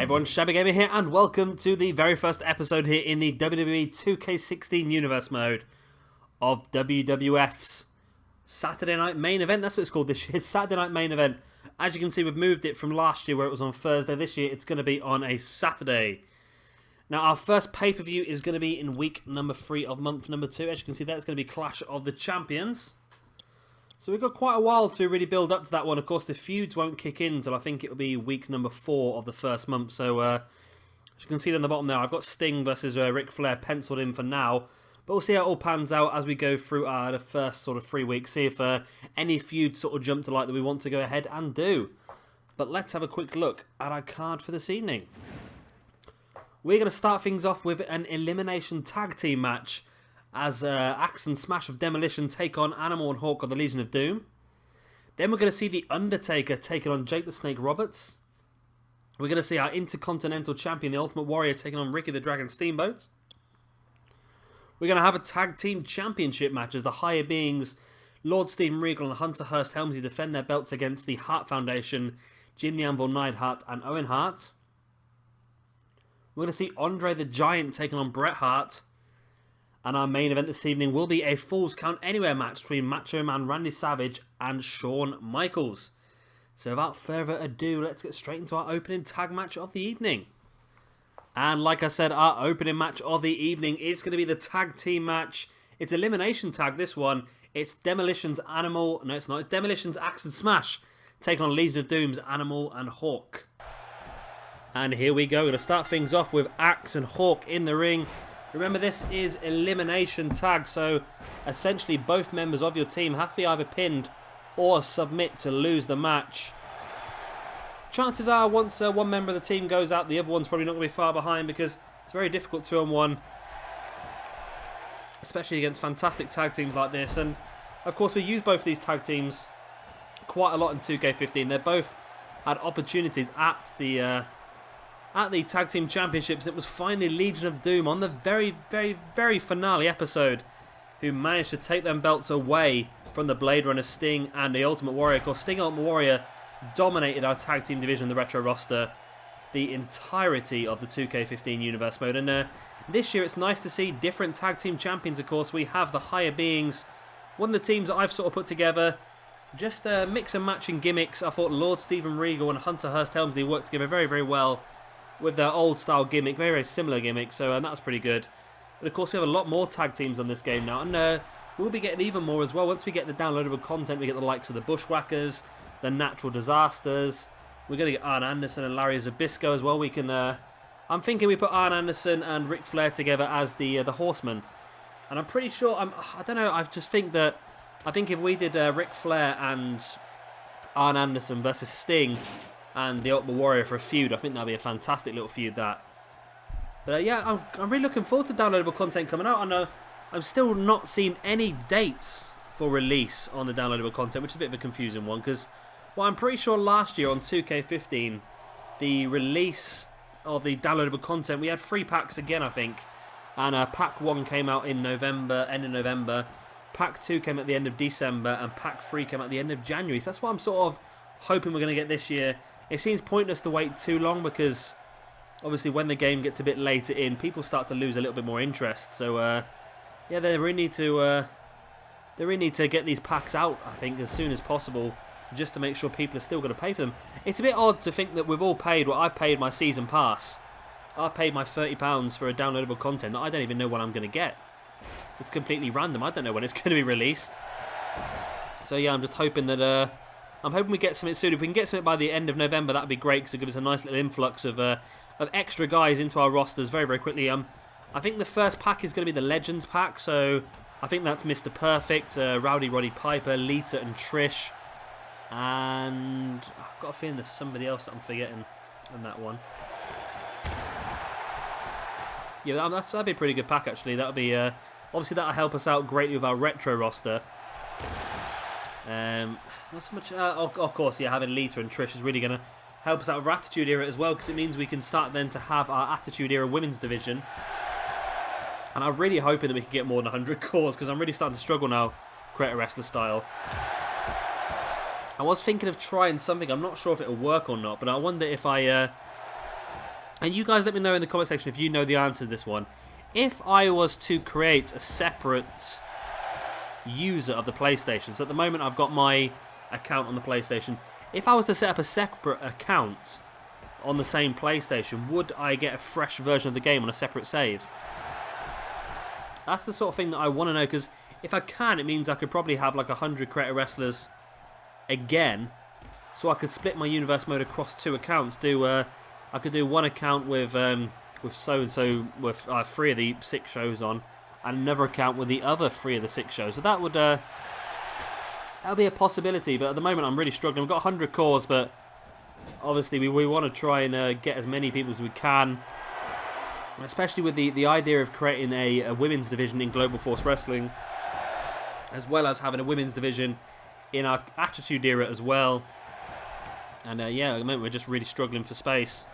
Everyone, Shabby Gamer here, and welcome to the very first episode here in the WWE 2K16 universe mode of WWF's Saturday Night Main Event. That's what it's called this year, Saturday Night Main Event. As you can see, we've moved it from last year where it was on Thursday. This year, it's going to be on a Saturday. Now, our first pay-per-view is going to be in week number 3 of month number 2. As you can see, that's going to be Clash of the Champions. So we've got quite a while to really build up to that one. Of course, the feuds won't kick in until I think it'll be week number 4 of the first month. So, as you can see on the bottom there, I've got Sting versus Ric Flair penciled in for now. But we'll see how it all pans out as we go through the first sort of 3 weeks. See if any feuds sort of jump to light that we want to go ahead and do. But let's have a quick look at our card for this evening. We're going to start things off with an elimination tag team match as Axe and Smash of Demolition take on Animal and Hawk of the Legion of Doom. Then we're going to see the Undertaker taking on Jake the Snake Roberts. We're going to see our Intercontinental Champion, the Ultimate Warrior, taking on Ricky the Dragon Steamboat. We're going to have a Tag Team Championship match as the higher beings, Lord Steven Regal and Hunter Hearst Helmsley, defend their belts against the Hart Foundation, Jim the Anvil Neidhart and Owen Hart. We're going to see Andre the Giant taking on Bret Hart. And our main event this evening will be a Falls Count Anywhere match between Macho Man Randy Savage and Shawn Michaels. So without further ado, let's get straight into our opening tag match of the evening. And like I said, our opening match of the evening is going to be the tag team match. It's elimination tag, this one. It's Demolition's Animal... No, it's not. It's Demolition's Axe and Smash taking on Legion of Doom's Animal and Hawk. And here we go. We're going to start things off with Axe and Hawk in the ring. Remember, this is elimination tag, so essentially both members of your team have to be either pinned or submit to lose the match. Chances are, once one member of the team goes out, the other one's probably not going to be far behind because it's very difficult 2-on-1, especially against fantastic tag teams like this. And of course, we use both of these tag teams quite a lot in 2K15. They both had opportunities at the Tag Team Championships. It was finally Legion of Doom on the very finale episode who managed to take them belts away from the Blade Runner, Sting and the Ultimate Warrior. Of course, Sting and Ultimate Warrior dominated our tag team division, the retro roster, the entirety of the 2K15 universe mode. And this year it's nice to see different tag team champions. Of course, we have the higher beings, one of the teams that I've sort of put together. Just mix and matching gimmicks. I thought Lord Steven Regal and Hunter Hearst Helmsley worked together very well with their old style gimmick, very similar gimmick, so that was pretty good. But of course we have a lot more tag teams on this game now, and we'll be getting even more as well. Once we get the downloadable content, we get the likes of the Bushwhackers, the Natural Disasters. We're going to get Arn Anderson and Larry Zbyszko as well. We can, I'm thinking we put Arn Anderson and Ric Flair together as the Horsemen. And I'm pretty sure, I don't know, I think if we did Ric Flair and Arn Anderson versus Sting and the Ultimate Warrior for a feud, I think that'd be a fantastic little feud, that. But yeah, I'm really looking forward to downloadable content coming out. I know I'm still not seeing any dates for release on the downloadable content, which is a bit of a confusing one, because, well, I'm pretty sure last year on 2K15, the release of the downloadable content, we had 3 packs again, I think. And pack 1 came out in November, end of November. Pack 2 came at the end of December, and pack 3 came at the end of January. So that's what I'm sort of hoping we're going to get this year. It seems pointless to wait too long because obviously when the game gets a bit later in, people start to lose a little bit more interest. So yeah, they really need to get these packs out, I think, as soon as possible, just to make sure people are still going to pay for them. It's a bit odd to think that we've all paid. Well, I paid my season pass. I paid my £30 for a downloadable content that I don't even know what I'm going to get. It's completely random. I don't know when it's going to be released. So yeah, I'm just hoping that I'm hoping we get something soon. If we can get something by the end of November, that'd be great, because it'll give us a nice little influx of extra guys into our rosters very quickly. I think the first pack is going to be the Legends pack, so I think that's Mr. Perfect, Rowdy Roddy Piper, Lita and Trish, and I've got a feeling there's somebody else that I'm forgetting in that one. Yeah, that'd be a pretty good pack, actually. That'll be obviously that'll help us out greatly with our retro roster. Not so much. Of course, yeah, having Lita and Trish is really going to help us out with our Attitude Era as well, because it means we can start then to have our Attitude Era women's division. And I'm really hoping that we can get more than 100 cores, because I'm really starting to struggle now, Creator Wrestler style. I was thinking of trying something. I'm not sure if it'll work or not, but I wonder if I And you guys let me know in the comment section if you know the answer to this one. If I was to create a separate user of the PlayStation, so at the moment I've got my account on the PlayStation. If I was to set up a separate account on the same PlayStation, would I get a fresh version of the game on a separate save? That's the sort of thing that I want to know, because if I can, it means I could probably have like 100 creator wrestlers again, so I could split my universe mode across 2 accounts. I could do one account with so and so with 3 of the 6 shows on, and another account with the other 3 of the 6 shows. So that would be a possibility. But at the moment, I'm really struggling. We've got 100 cores, but obviously we want to try and get as many people as we can, especially with the idea of creating a women's division in Global Force Wrestling, as well as having a women's division in our Attitude Era as well. And yeah, at the moment we're just really struggling for space.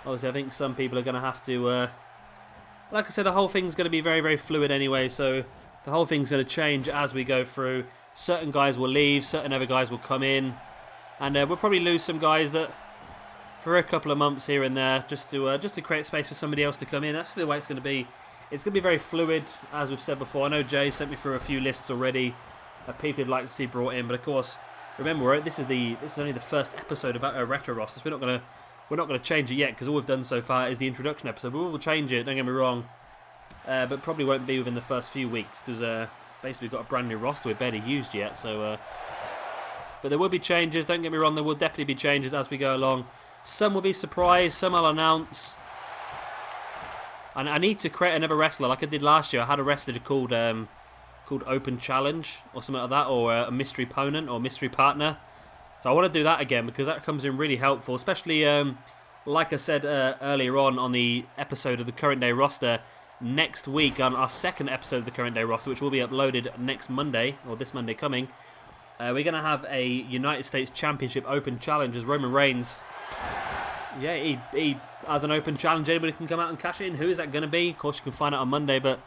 Obviously, I think some people are going to have to... like I said, the whole thing's going to be very, very fluid anyway, so the whole thing's going to change as we go through. Certain guys will leave, certain other guys will come in, and we'll probably lose some guys that for a couple of months here and there, just to create space for somebody else to come in. That's the way it's going to be. It's going to be very fluid, as we've said before. I know Jay sent me through a few lists already that people would like to see brought in, but of course, remember, this is only the first episode about a retro roster. So we're not going to change it yet, because all we've done so far is the introduction episode. We will change it, don't get me wrong, but probably won't be within the first few weeks, because basically we've got a brand new roster we've barely used yet. So, but there will be changes. Don't get me wrong, there will definitely be changes as we go along. Some will be surprised, some I'll announce. And I need to create another wrestler like I did last year. I had a wrestler called Open Challenge or something like that, or a mystery opponent or mystery partner. So I want to do that again, because that comes in really helpful, especially like I said earlier on the episode of the Current Day roster. Next week, on our second episode of the Current Day roster, which will be uploaded next Monday, or this Monday coming, we're going to have a United States Championship Open Challenge as Roman Reigns. Yeah, he has an open challenge. Anybody can come out and cash it in. Who is that going to be? Of course, you can find out on Monday, but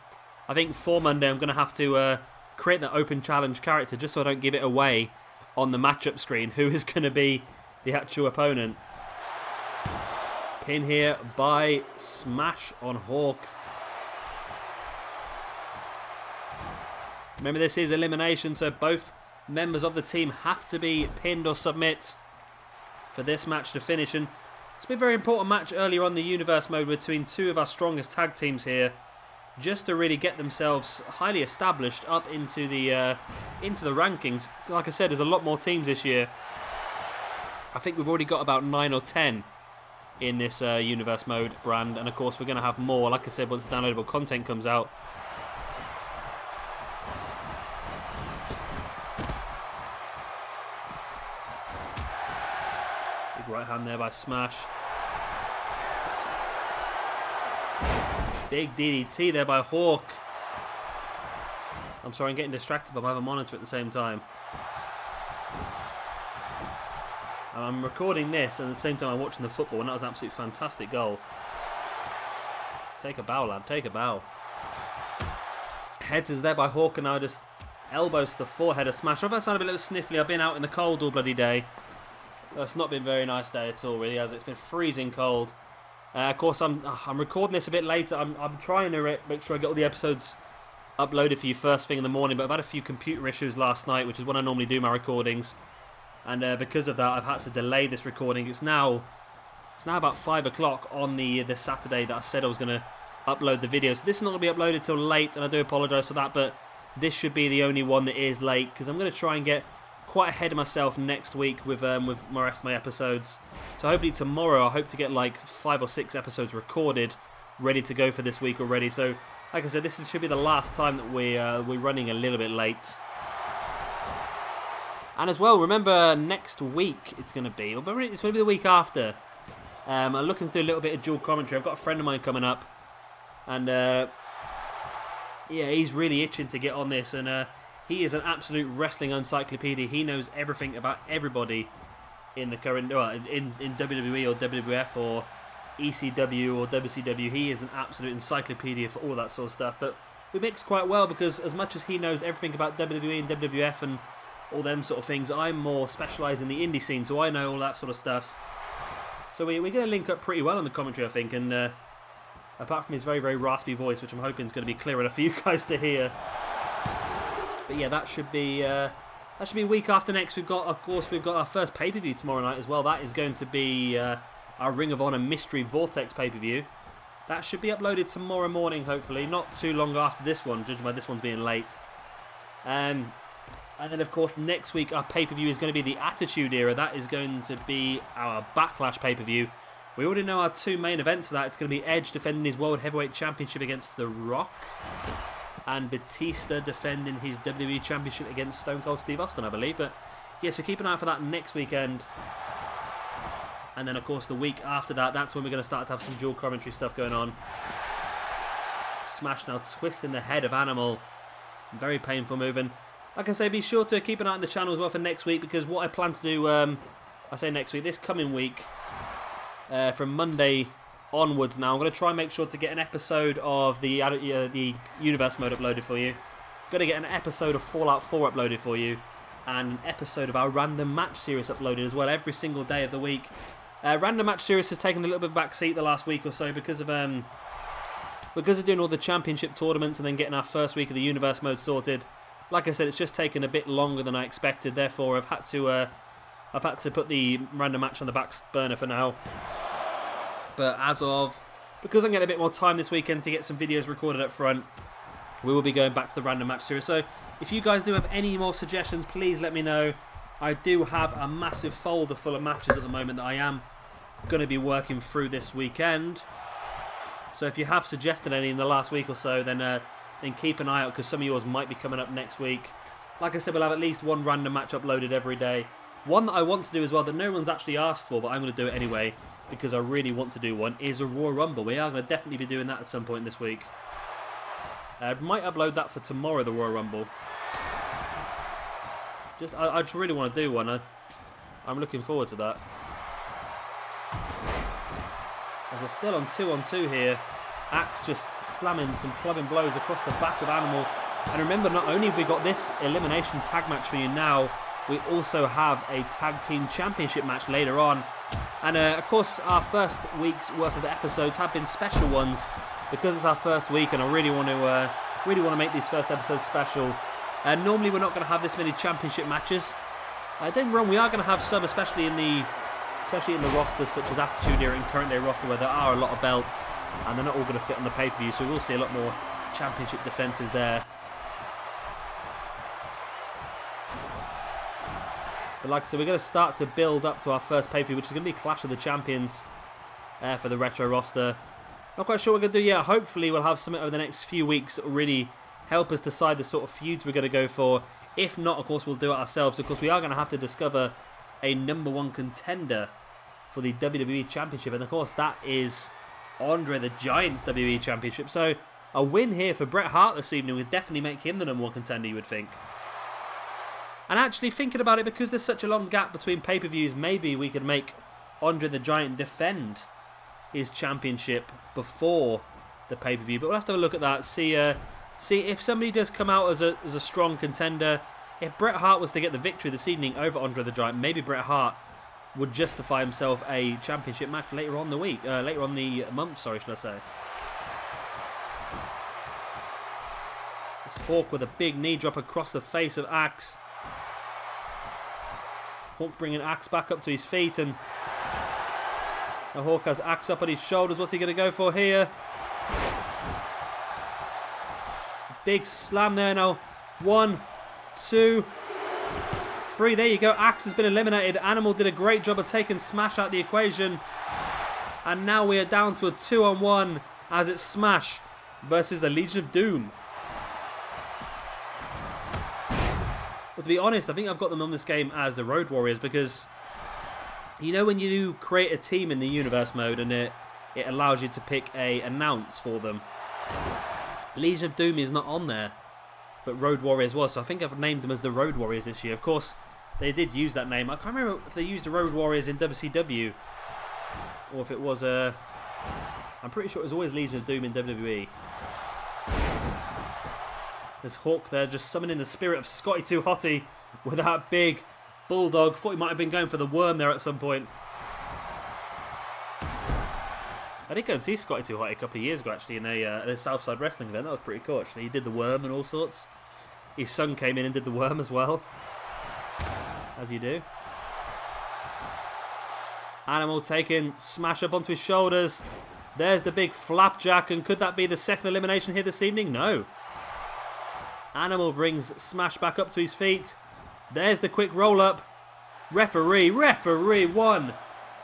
I think for Monday, I'm going to have to create that open challenge character, just so I don't give it away on the matchup screen. Who is going to be the actual opponent? Pin here by Smash on Hawk. Remember, this is elimination, so both members of the team have to be pinned or submit for this match to finish. And it's been a very important match earlier on in the universe mode between 2 of our strongest tag teams here, just to really get themselves highly established up into the rankings. Like I said, there's a lot more teams this year. I think we've already got about 9 or 10 in this universe mode brand, and of course we're going to have more, like I said, once downloadable content comes out. Big right hand there by Smash. Big DDT there by Hawk. I'm sorry, I'm getting distracted by my other monitor at the same time. And I'm recording this, and at the same time I'm watching the football, and that was an absolutely fantastic goal. Take a bow, lad, take a bow. Heads is there by Hawk, and now just elbows to the forehead of Smash. I hope that sounded a little sniffly. I've been out in the cold all bloody day. It's not been a very nice day at all, really, has it? It's been freezing cold. Of course, I'm recording this a bit later. I'm trying to make sure I get all the episodes uploaded for you first thing in the morning, but I've had a few computer issues last night, which is when I normally do my recordings, and because of that, I've had to delay this recording. It's now about 5 o'clock on the Saturday that I said I was going to upload the video. So this is not going to be uploaded till late, and I do apologise for that, but this should be the only one that is late, because I'm going to try and get quite ahead of myself next week with my rest of my episodes. So hopefully tomorrow I hope to get like 5 or 6 episodes recorded, ready to go for this week already. So like I said, this should be the last time that we're running a little bit late. And as well, remember next week it's going to be the week after. I'm looking to do a little bit of dual commentary. I've got a friend of mine coming up, and yeah, he's really itching to get on this, and he is an absolute wrestling encyclopedia. He knows everything about everybody in the current, in WWE or WWF or ECW or WCW. He is an absolute encyclopedia for all that sort of stuff. But we mix quite well, because as much as he knows everything about WWE and WWF and all them sort of things. I'm more specialised in the indie scene, so I know all that sort of stuff. So we're going to link up pretty well on the commentary, I think, and apart from his very, very raspy voice, which I'm hoping is going to be clear enough for you guys to hear. But yeah, that should be a week after next. We've got our first pay-per-view tomorrow night as well. That is going to be our Ring of Honor Mystery Vortex pay-per-view. That should be uploaded tomorrow morning, hopefully, not too long after this one, judging by this one's being late. And then, of course, next week our pay-per-view is going to be the Attitude Era. That is going to be our Backlash pay-per-view. We already know our two main events for that. It's going to be Edge defending his World Heavyweight Championship against The Rock, and Batista defending his WWE Championship against Stone Cold Steve Austin, I believe. But yeah, so keep an eye out for that next weekend. And then, of course, the week after that, that's when we're going to start to have some dual commentary stuff going on. Smash now twisting the head of Animal. Very painful moving. Like I say, be sure to keep an eye on the channel as well for next week, because what I plan to do, I say next week, this coming week, from Monday onwards now, I'm going to try and make sure to get an episode of the Universe Mode uploaded for you. Going to get an episode of Fallout 4 uploaded for you, and an episode of our Random Match series uploaded as well every single day of the week. Random Match series has taken a little bit of back seat the last week or so because of doing all the championship tournaments and then getting our first week of the Universe Mode sorted. Like I said, it's just taken a bit longer than I expected. Therefore, I've had to put the Random Match on the back burner for now. But because I'm getting a bit more time this weekend to get some videos recorded up front, we will be going back to the Random Match series. So if you guys do have any more suggestions, please let me know. I do have a massive folder full of matches at the moment that I am going to be working through this weekend. So if you have suggested any in the last week or so, then keep an eye out, because some of yours might be coming up next week. Like I said, we'll have at least one random match uploaded every day. One that I want to do as well that no one's actually asked for, but I'm going to do it anyway because I really want to do one, is a Royal Rumble. We are going to definitely be doing that at some point this week. I might upload that for tomorrow, the Royal Rumble. I just really want to do one. I'm looking forward to that. As we're still on 2-on-2 here, Axe just slamming some clubbing blows across the back of Animal. And remember, not only have we got this elimination tag match for you now, we also have a tag team championship match later on. And of course, our first week's worth of the episodes have been special ones because it's our first week, and I really want to make these first episodes special. Normally, we're not going to have this many championship matches. Don't get me wrong, we are going to have some, especially in the rosters such as Attitude Era and Current Day roster, where there are a lot of belts, and they're not all going to fit on the pay-per-view, so we will see a lot more championship defences there. But like I said, we're going to start to build up to our first pay-per-view, which is going to be Clash of the Champions for the Retro roster. Not quite sure what we're going to do yet. Hopefully we'll have something over the next few weeks that will really help us decide the sort of feuds we're going to go for. If not, of course, we'll do it ourselves. Of course, we are going to have to discover a #1 contender for the WWE Championship. And of course, that is Andre the Giant's WWE Championship. So a win here for Bret Hart this evening would definitely make him the #1 contender, you would think. And actually thinking about it, because there's such a long gap between pay-per-views, maybe we could make Andre the Giant defend his championship before the pay-per-view. But we'll have to have a look at that, see if somebody does come out as a strong contender. If Bret Hart was to get the victory this evening over Andre the Giant, maybe Bret Hart would justify himself a championship match later on the week, later on the month, sorry, should I say. It's Hawk with a big knee drop across the face of Axe. Hawk bringing Axe back up to his feet, and now Hawk has Axe up on his shoulders. What's he going to go for here? Big slam there now. 1, 2, 3. There you go. Axe has been eliminated. Animal did a great job of taking Smash out of the equation. And now we are down to a 2-on-1 as it's Smash versus the Legion of Doom. But to be honest, I think I've got them on this game as the Road Warriors, because you know when you create a team in the Universe Mode and it allows you to pick a announce for them. Legion of Doom is not on there, but Road Warriors was, so I think I've named them as the Road Warriors this year. Of course, they did use that name. I can't remember if they used the Road Warriors in WCW, or if it was I'm pretty sure it was always Legion of Doom in WWE. There's Hawk there just summoning the spirit of Scotty 2 Hotty with that big bulldog. Thought he might have been going for the worm there at some point. I did go and see Scotty 2 Hotty a couple of years ago actually in a Southside Wrestling event. That was pretty cool actually. He did the worm and all sorts. His son came in and did the worm as well. As you do. Animal taking smash up onto his shoulders. There's the big flapjack, and could that be the second elimination here this evening? No. Animal brings Smash back up to his feet. There's the quick roll up. Referee, 1,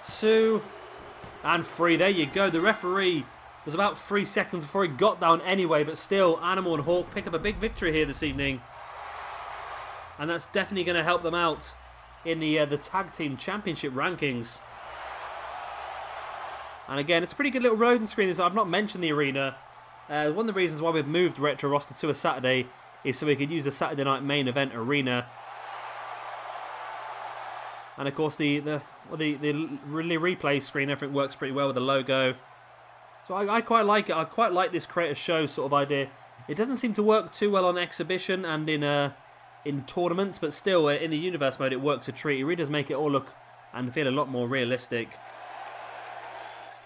2, and 3. There you go. The referee was about 3 seconds before he got down anyway, but still, Animal and Hawk pick up a big victory here this evening. And that's definitely going to help them out in the Tag Team Championship rankings. And again, it's a pretty good little loading screen. I've not mentioned the arena. One of the reasons why we've moved Retro Roster to a Saturday is so we could use the Saturday night main event arena. And of course, the replay screen, everything works pretty well with the logo. So I quite like it. I quite like this create a show sort of idea. It doesn't seem to work too well on exhibition and in tournaments, but still in the universe mode it works a treat. It really does make it all look and feel a lot more realistic.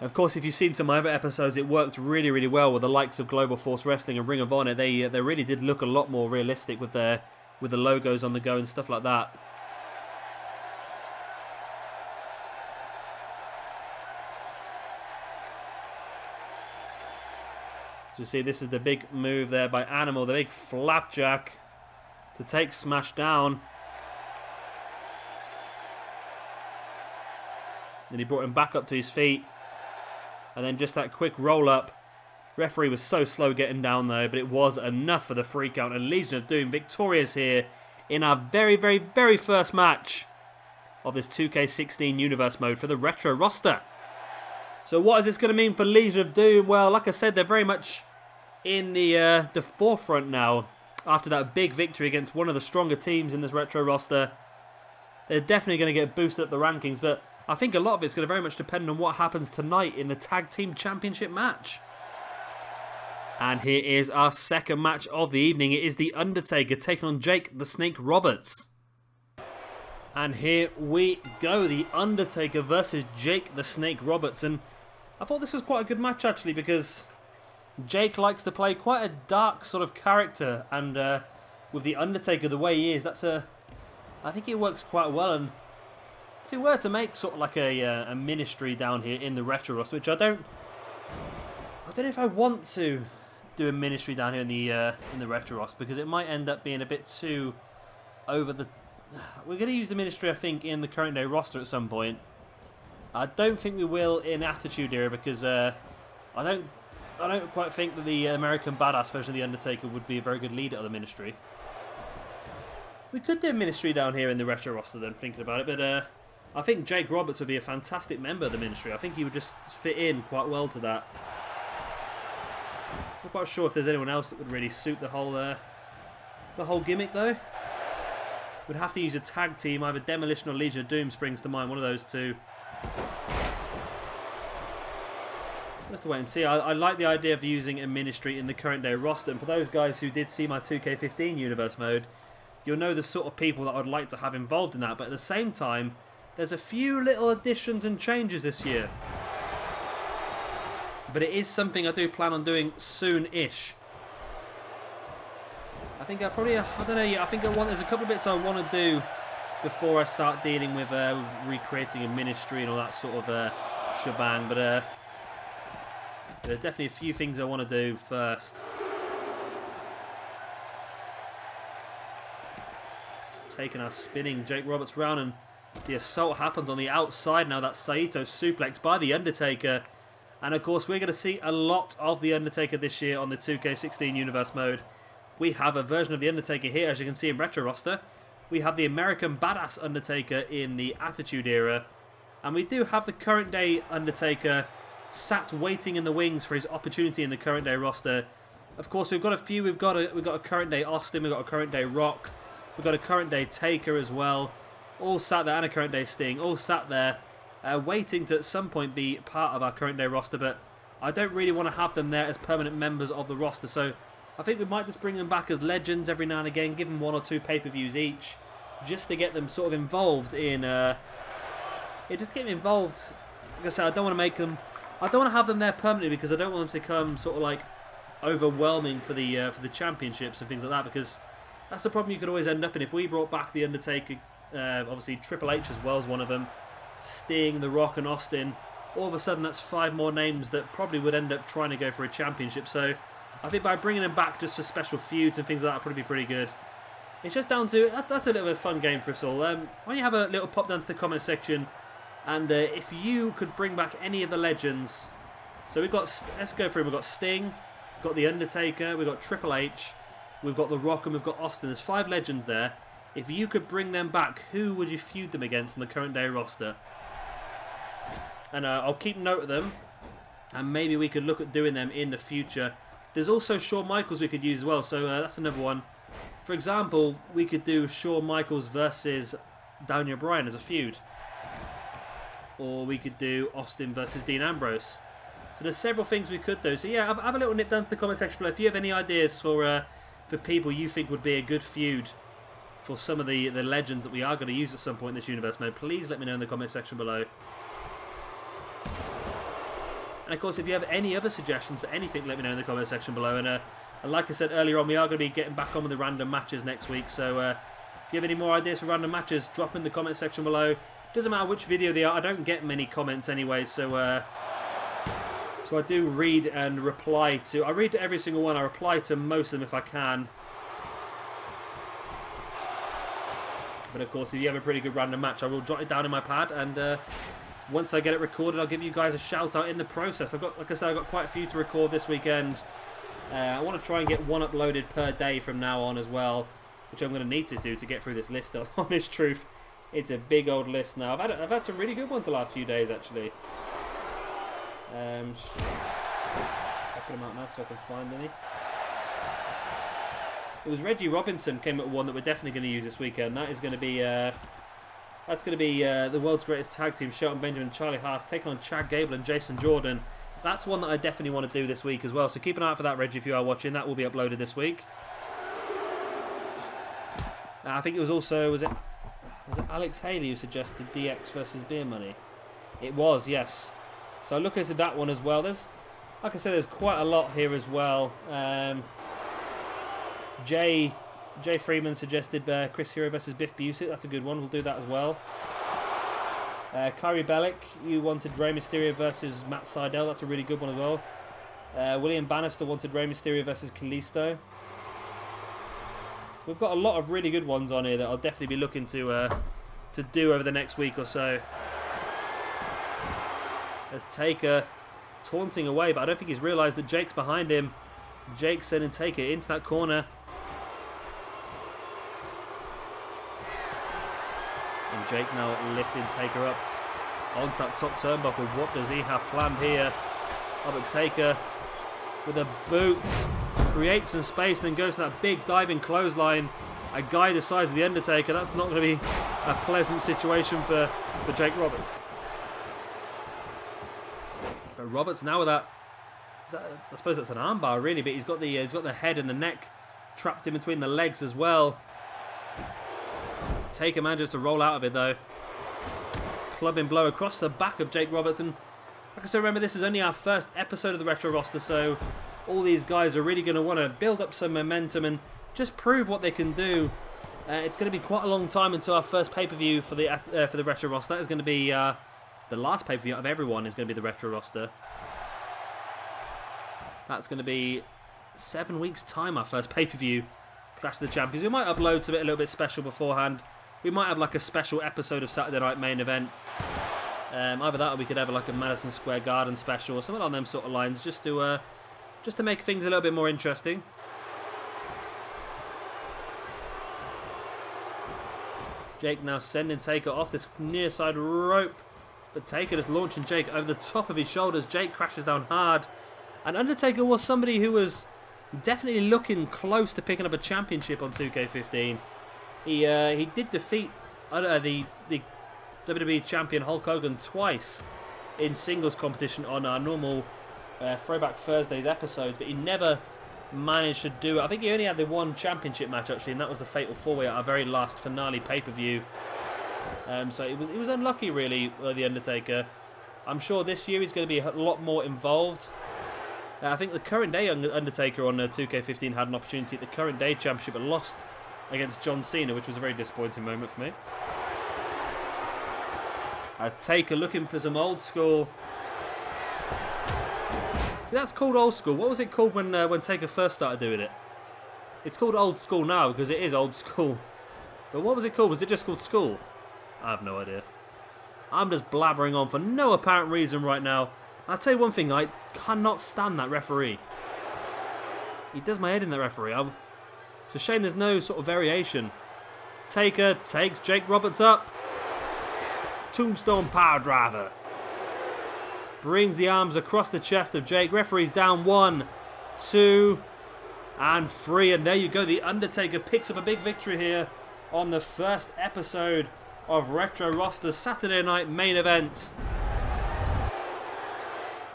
Of course, if you've seen some of my other episodes, it worked really, really well with the likes of Global Force Wrestling and Ring of Honor. They really did look a lot more realistic with the logos on the go and stuff like that. So you see, this is the big move there by Animal, the big flapjack to take Smash down. Then he brought him back up to his feet. And then just that quick roll up. Referee was so slow getting down though, but it was enough for the free count. And Legion of Doom victorious here in our very, very, very first match of this 2K16 universe mode for the Retro roster. So what is this going to mean for Legion of Doom? Well, like I said, they're very much in the forefront now after that big victory against one of the stronger teams in this Retro roster. They're definitely going to get boosted up the rankings, but I think a lot of it's going to very much depend on what happens tonight in the Tag Team Championship match. And here is our second match of the evening. It is The Undertaker taking on Jake the Snake Roberts. And here we go. The Undertaker versus Jake the Snake Roberts. And I thought this was quite a good match actually, because Jake likes to play quite a dark sort of character. And with The Undertaker the way he is, I think it works quite well. And if we were to make sort of like a ministry down here in the Retro roster, which I don't know if I want to do a ministry down here in the Retro roster, because it might end up being a bit too over the. We're going to use the ministry, I think, in the current day roster at some point. I don't think we will in Attitude Era, because I don't quite think that the American Badass version of the Undertaker would be a very good leader of the ministry. We could do a ministry down here in the Retro roster then, thinking about it, but I think Jake Roberts would be a fantastic member of the ministry. I think he would just fit in quite well to that. I'm not quite sure if there's anyone else that would really suit the whole gimmick though. We'd have to use a tag team, either Demolition or Legion of Doom springs to mind, one of those two. We'll have to wait and see. I like the idea of using a ministry in the current day roster, and for those guys who did see my 2K15 universe mode, you'll know the sort of people that I'd like to have involved in that, but at the same time, there's a few little additions and changes this year. But it is something I do plan on doing soon-ish. I think I probably, I don't know, I think there's a couple of bits I want to do before I start dealing with recreating a ministry and all that sort of shebang. But there are definitely a few things I want to do first. Just taking our spinning Jake Roberts round, and the assault happens on the outside now. That Saito suplex by The Undertaker. And of course, we're going to see a lot of The Undertaker this year on the 2K16 universe mode. We have a version of The Undertaker here, as you can see in Retro roster. We have the American Badass Undertaker in the Attitude Era. And we do have the current day Undertaker sat waiting in the wings for his opportunity in the current day roster. Of course, we've got a few. We've got a current day Austin, we've got a current day Rock, we've got a current day Taker as well. All sat there, and a current day Sting, all sat there, waiting to at some point be part of our current day roster, but I don't really want to have them there as permanent members of the roster, so I think we might just bring them back as legends every now and again, give them 1 or 2 pay-per-views each, just to get them sort of involved in, just to get them involved. Like I said, I don't want to make them, I don't want to have them there permanently because I don't want them to become sort of like overwhelming for the championships and things like that, because that's the problem you could always end up in. If we brought back the Undertaker, obviously Triple H as well as one of them, Sting, The Rock and Austin, all of a sudden that's 5 more names that probably would end up trying to go for a championship. So I think by bringing them back just for special feuds and things like that would probably be pretty good. It's just down to, that's a little bit of a fun game for us all. Why don't you have a little pop down to the comment section, and if you could bring back any of the legends. So we've got, let's go through, we've got Sting, we've got The Undertaker, we've got Triple H, we've got The Rock and we've got Austin. There's 5 legends there. If you could bring them back, who would you feud them against in the current day roster? And I'll keep note of them, and maybe we could look at doing them in the future. There's also Shawn Michaels we could use as well, so that's another one. For example, we could do Shawn Michaels versus Daniel Bryan as a feud. Or we could do Austin versus Dean Ambrose. So there's several things we could do. So yeah, have a little nip down to the comment section below. If you have any ideas for people you think would be a good feud for some of the legends that we are going to use at some point in this universe, man, please let me know in the comment section below. And of course, if you have any other suggestions for anything, let me know in the comment section below. And like I said earlier on, we are going to be getting back on with the random matches next week. So if you have any more ideas for random matches, drop in the comment section below. Doesn't matter which video they are. I don't get many comments anyway, so I do read and reply to. I read to every single one. I reply to most of them if I can. But of course, if you have a pretty good random match, I will jot it down in my pad, and once I get it recorded, I'll give you guys a shout out in the process. Like I said, I've got quite a few to record this weekend. I want to try and get 1 uploaded per day from now on as well, which I'm going to need to do to get through this list. Honest truth, it's a big old list now. I've had some really good ones the last few days actually. I'll put them out now so I can find any. It was Reggie Robinson came up with one that we're definitely going to use this weekend. That is going to be the world's greatest tag team, Shelton Benjamin and Charlie Haas, taking on Chad Gable and Jason Jordan. That's one that I definitely want to do this week as well. So keep an eye out for that, Reggie, if you are watching. That will be uploaded this week. I think it was also, was it Alex Haley who suggested DX versus Beer Money? It was, yes. So I look into that one as well. There's, like I said, there's quite a lot here as well. Jay Freeman suggested Chris Hero versus Biff Busick. That's a good one. We'll do that as well. Kyrie Bellick, you wanted Rey Mysterio versus Matt Sydal. That's a really good one as well. William Bannister wanted Rey Mysterio versus Kalisto. We've got a lot of really good ones on here that I'll definitely be looking to do over the next week or so. There's Taker taunting away, but I don't think he's realised that Jake's behind him. Jake's sending Taker into that corner. And Jake now lifting Taker up onto that top turnbuckle. What does he have planned here? Oh, but Taker with a boot creates some space and then goes to that big diving clothesline. A guy the size of the Undertaker. That's not going to be a pleasant situation for Jake Roberts. But Roberts now with that, I suppose that's an armbar really, but he's got the head and the neck trapped in between the legs as well. Taker manages to roll out of it though. Clubbing blow across the back of Jake Roberts. And like I said, remember this is only our first episode of the Retro roster, so all these guys are really going to want to build up some momentum and just prove what they can do. It's going to be quite a long time until our first pay-per-view for the Retro roster. That is going to be the last pay-per-view of everyone is going to be the Retro roster. That's going to be 7 weeks' time, our first pay-per-view, Clash of the Champions. We might upload something a little bit special beforehand. We might have like a special episode of Saturday Night Main Event. Either that or we could have like a Madison Square Garden special or something on them sort of lines, just to make things a little bit more interesting. Jake now sending Taker off this near side rope. But Taker just launching Jake over the top of his shoulders. Jake crashes down hard. And Undertaker was somebody who was definitely looking close to picking up a championship on 2K15. He did defeat the WWE champion Hulk Hogan twice in singles competition on our normal Throwback Thursdays episodes, but he never managed to do it. I think he only had the one championship match actually, and that was the Fatal 4-Way at our very last finale pay-per-view. So it was unlucky really, the Undertaker. I'm sure this year he's going to be a lot more involved. I think the current day Undertaker on 2K15 had an opportunity at the current day championship, but lost against John Cena, which was a very disappointing moment for me. As Taker looking for some old school. See, that's called old school. What was it called when Taker first started doing it? It's called old school now because it is old school. But what was it called? Was it just called school? I have no idea. I'm just blabbering on for no apparent reason right now. I'll tell you one thing, I cannot stand that referee. He does my head in, that referee. It's a shame there's no sort of variation. Taker takes Jake Roberts up. Tombstone power driver. Brings the arms across the chest of Jake. Referee's down 1, 2, and 3. And there you go. The Undertaker picks up a big victory here on the first episode of Retro Roster's Saturday Night Main Event.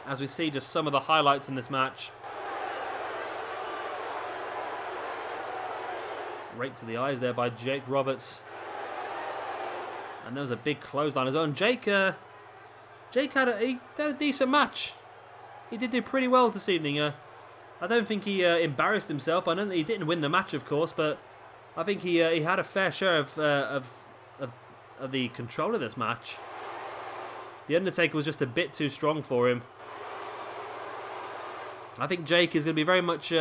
As we see just some of the highlights in this match. Right to the eyes there by Jake Roberts. And there was a big clothesline as well. And Jake had a decent match. He did do pretty well this evening. I don't think he embarrassed himself. I know that he didn't win the match, of course, but I think he had a fair share of the control of this match. The Undertaker was just a bit too strong for him. I think Jake is going to be very much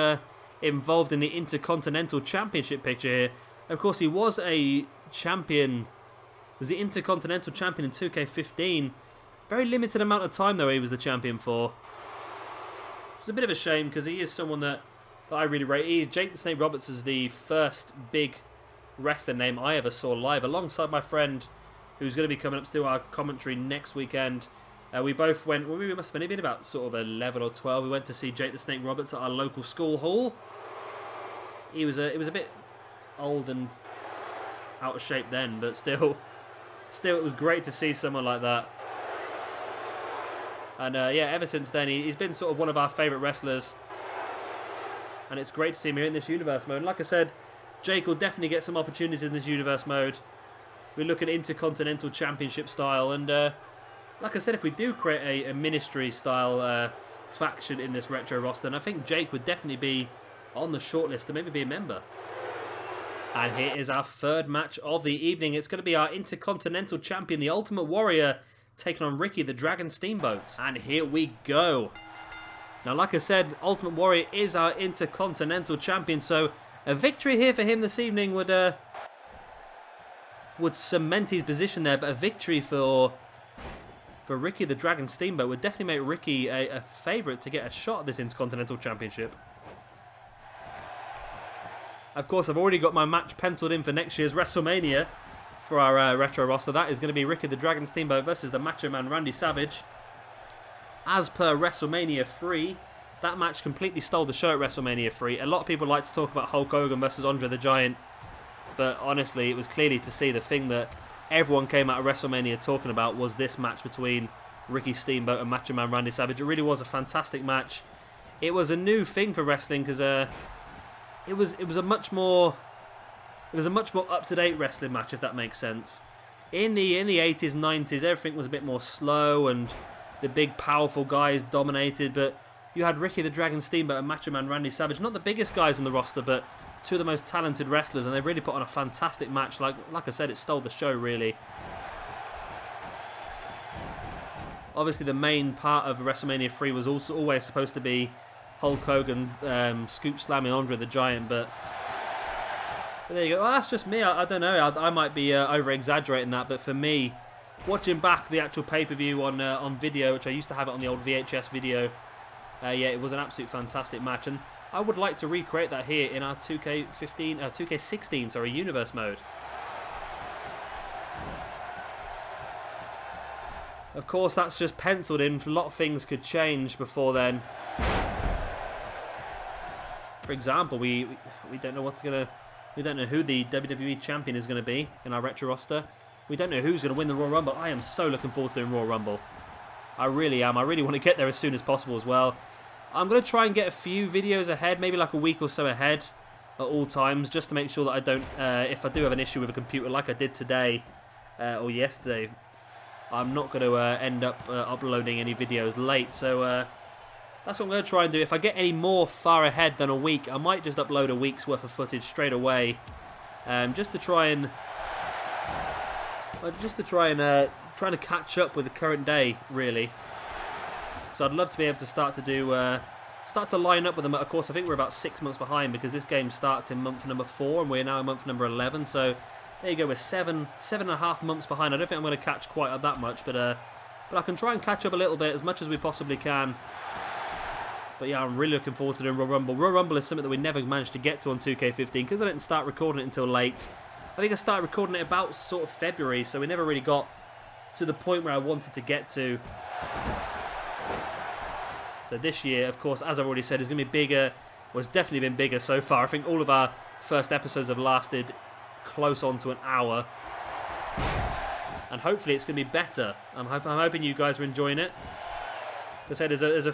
involved in the Intercontinental Championship picture here. Of course, he was a champion. Was the Intercontinental Champion in 2K15. Very limited amount of time, though, he was the champion for. It's a bit of a shame, because he is someone that I really rate. Jake the Snake Roberts is the first big wrestling name I ever saw live, alongside my friend, who's going to be coming up to do our commentary next weekend. We both went, well, we must have only been about sort of 11 or 12. We went to see Jake the Snake Roberts at our local school hall. It was a bit old and out of shape then, but still it was great to see someone like that. And yeah, ever since then, he's been sort of one of our favourite wrestlers. And it's great to see him here in this universe mode. And like I said, Jake will definitely get some opportunities in this universe mode. We look at Intercontinental Championship style, and like I said, if we do create a ministry style faction in this retro roster, then I think Jake would definitely be on the shortlist to maybe be a member. And here is our third match of the evening. It's going to be our Intercontinental Champion, the Ultimate Warrior, taking on Ricky the Dragon Steamboat. And here we go. Now, like I said, Ultimate Warrior is our Intercontinental Champion, so a victory here for him this evening would cement his position there, but a victory for Ricky the Dragon Steamboat would definitely make Ricky a favourite to get a shot at this Intercontinental Championship. Of course, I've already got my match penciled in for next year's WrestleMania for our retro roster. That is going to be Ricky the Dragon Steamboat versus the Macho Man Randy Savage. As per WrestleMania 3, that match completely stole the show at WrestleMania 3. A lot of people like to talk about Hulk Hogan versus Andre the Giant, but honestly, it was clearly to see the thing that everyone came out of WrestleMania talking about was this match between Ricky Steamboat and Macho Man Randy Savage. It really was a fantastic match. It was a new thing for wrestling because it was a much more up-to-date wrestling match, if that makes sense. In the 80s, 90s, everything was a bit more slow and the big powerful guys dominated, but you had Ricky the Dragon Steamboat and Macho Man Randy Savage, not the biggest guys on the roster, but two of the most talented wrestlers, and they really put on a fantastic match. Like I said, it stole the show, really. Obviously, the main part of WrestleMania 3 was also always supposed to be Hulk Hogan scoop slamming Andre the Giant, but there you go. Well, that's just me. I don't know. I might be over-exaggerating that, but for me, watching back the actual pay-per-view on video, which I used to have it on the old VHS video, yeah, it was an absolute fantastic match, and I would like to recreate that here in our 2K16, sorry, universe mode. Of course, that's just penciled in. A lot of things could change before then. For example, we don't know we don't know who the WWE champion is going to be in our retro roster. We don't know who's going to win the Royal Rumble. I am so looking forward to the Royal Rumble. I really am. I really want to get there as soon as possible as well. I'm going to try and get a few videos ahead, maybe like a week or so ahead at all times, just to make sure that I don't, if I do have an issue with a computer like I did today or yesterday, I'm not going to end up uploading any videos late. So that's what I'm going to try and do. If I get any more far ahead than a week, I might just upload a week's worth of footage straight away, just to try and trying to catch up with the current day, really. So I'd love to be able to start to line up with them. Of course, I think we're about 6 months behind because this game starts in month number 4 and we're now in month number 11. So there you go, we're 7.5 months behind. I don't think I'm going to catch quite up that much, but I can try and catch up a little bit, as much as we possibly can. But yeah, I'm really looking forward to doing Royal Rumble. Royal Rumble is something that we never managed to get to on 2K15 because I didn't start recording it until late. I think I started recording it about sort of February, so we never really got to the point where I wanted to get to. So this year, of course, as I've already said, is going to be bigger. Well, it's definitely been bigger so far. I think all of our first episodes have lasted close on to an hour. And hopefully it's going to be better. I'm hoping you guys are enjoying it. As I said, there's a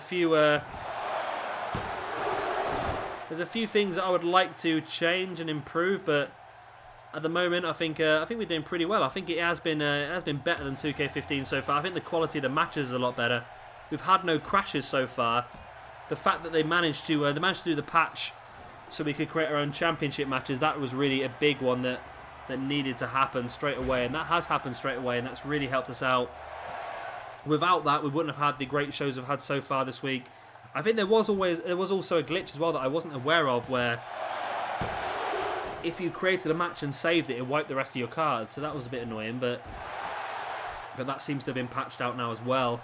few things that I would like to change and improve, but at the moment, I think we're doing pretty well. I think it has been better than 2K15 so far. I think the quality of the matches is a lot better. We've had no crashes so far. The fact that they managed to do the patch so we could create our own championship matches, that was really a big one that needed to happen straight away, and that has happened straight away, and that's really helped us out. Without that, we wouldn't have had the great shows we've had so far this week. I think there was also a glitch as well that I wasn't aware of, where if you created a match and saved it, it wiped the rest of your cards. So that was a bit annoying, but that seems to have been patched out now as well.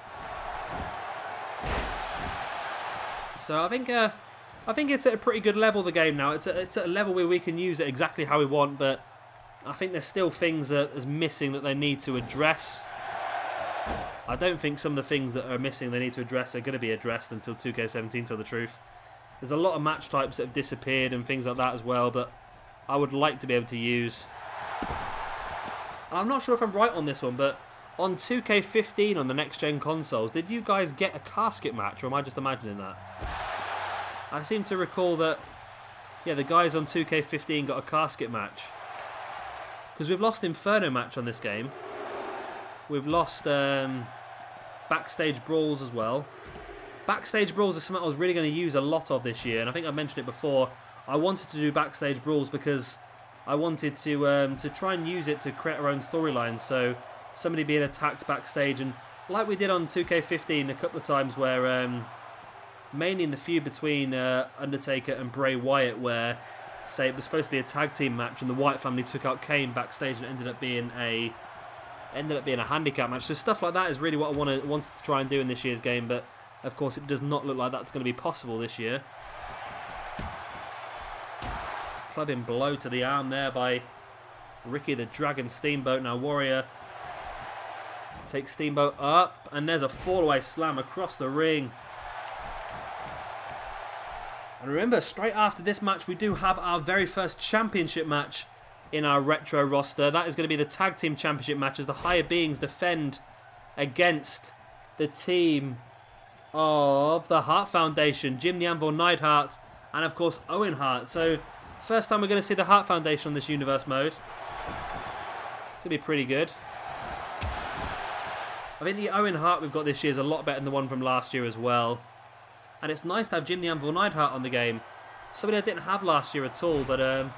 So I think it's at a pretty good level, the game now. It's at a level where we can use it exactly how we want, but I think there's still things that is missing that they need to address. I don't think some of the things that are missing they need to address are going to be addressed until 2K17, to tell the truth. There's a lot of match types that have disappeared and things like that as well, but I would like to be able to use. And I'm not sure if I'm right on this one, but on 2K15 on the next-gen consoles, did you guys get a casket match, or am I just imagining that? I seem to recall that, yeah, the guys on 2K15 got a casket match. Because we've lost Inferno match on this game. We've lost Backstage Brawls as well. Backstage Brawls is something I was really going to use a lot of this year, and I think I mentioned it before. I wanted to do Backstage Brawls because I wanted to try and use it to create our own storylines. So somebody being attacked backstage, and like we did on 2K15 a couple of times, where mainly in the feud between Undertaker and Bray Wyatt, where say it was supposed to be a tag team match, and the Wyatt family took out Kane backstage, and it ended up being a handicap match. So stuff like that is really what I wanted to try and do in this year's game, but of course it does not look like that's going to be possible this year. Clubbing blow to the arm there by Ricky the Dragon Steamboat. Now Warrior takes Steamboat up, and there's a fall-away slam across the ring. And remember, straight after this match, we do have our very first championship match in our retro roster. That is going to be the tag team championship match, as the higher beings defend against the team of the Hart Foundation, Jim the Anvil Neidhart, and of course Owen Hart. So first time we're going to see the Hart Foundation on this universe mode. It's going to be pretty good. I think the Owen Hart we've got this year is a lot better than the one from last year as well. And it's nice to have Jim the Anvil Neidhart on the game. Somebody I didn't have last year at all, but I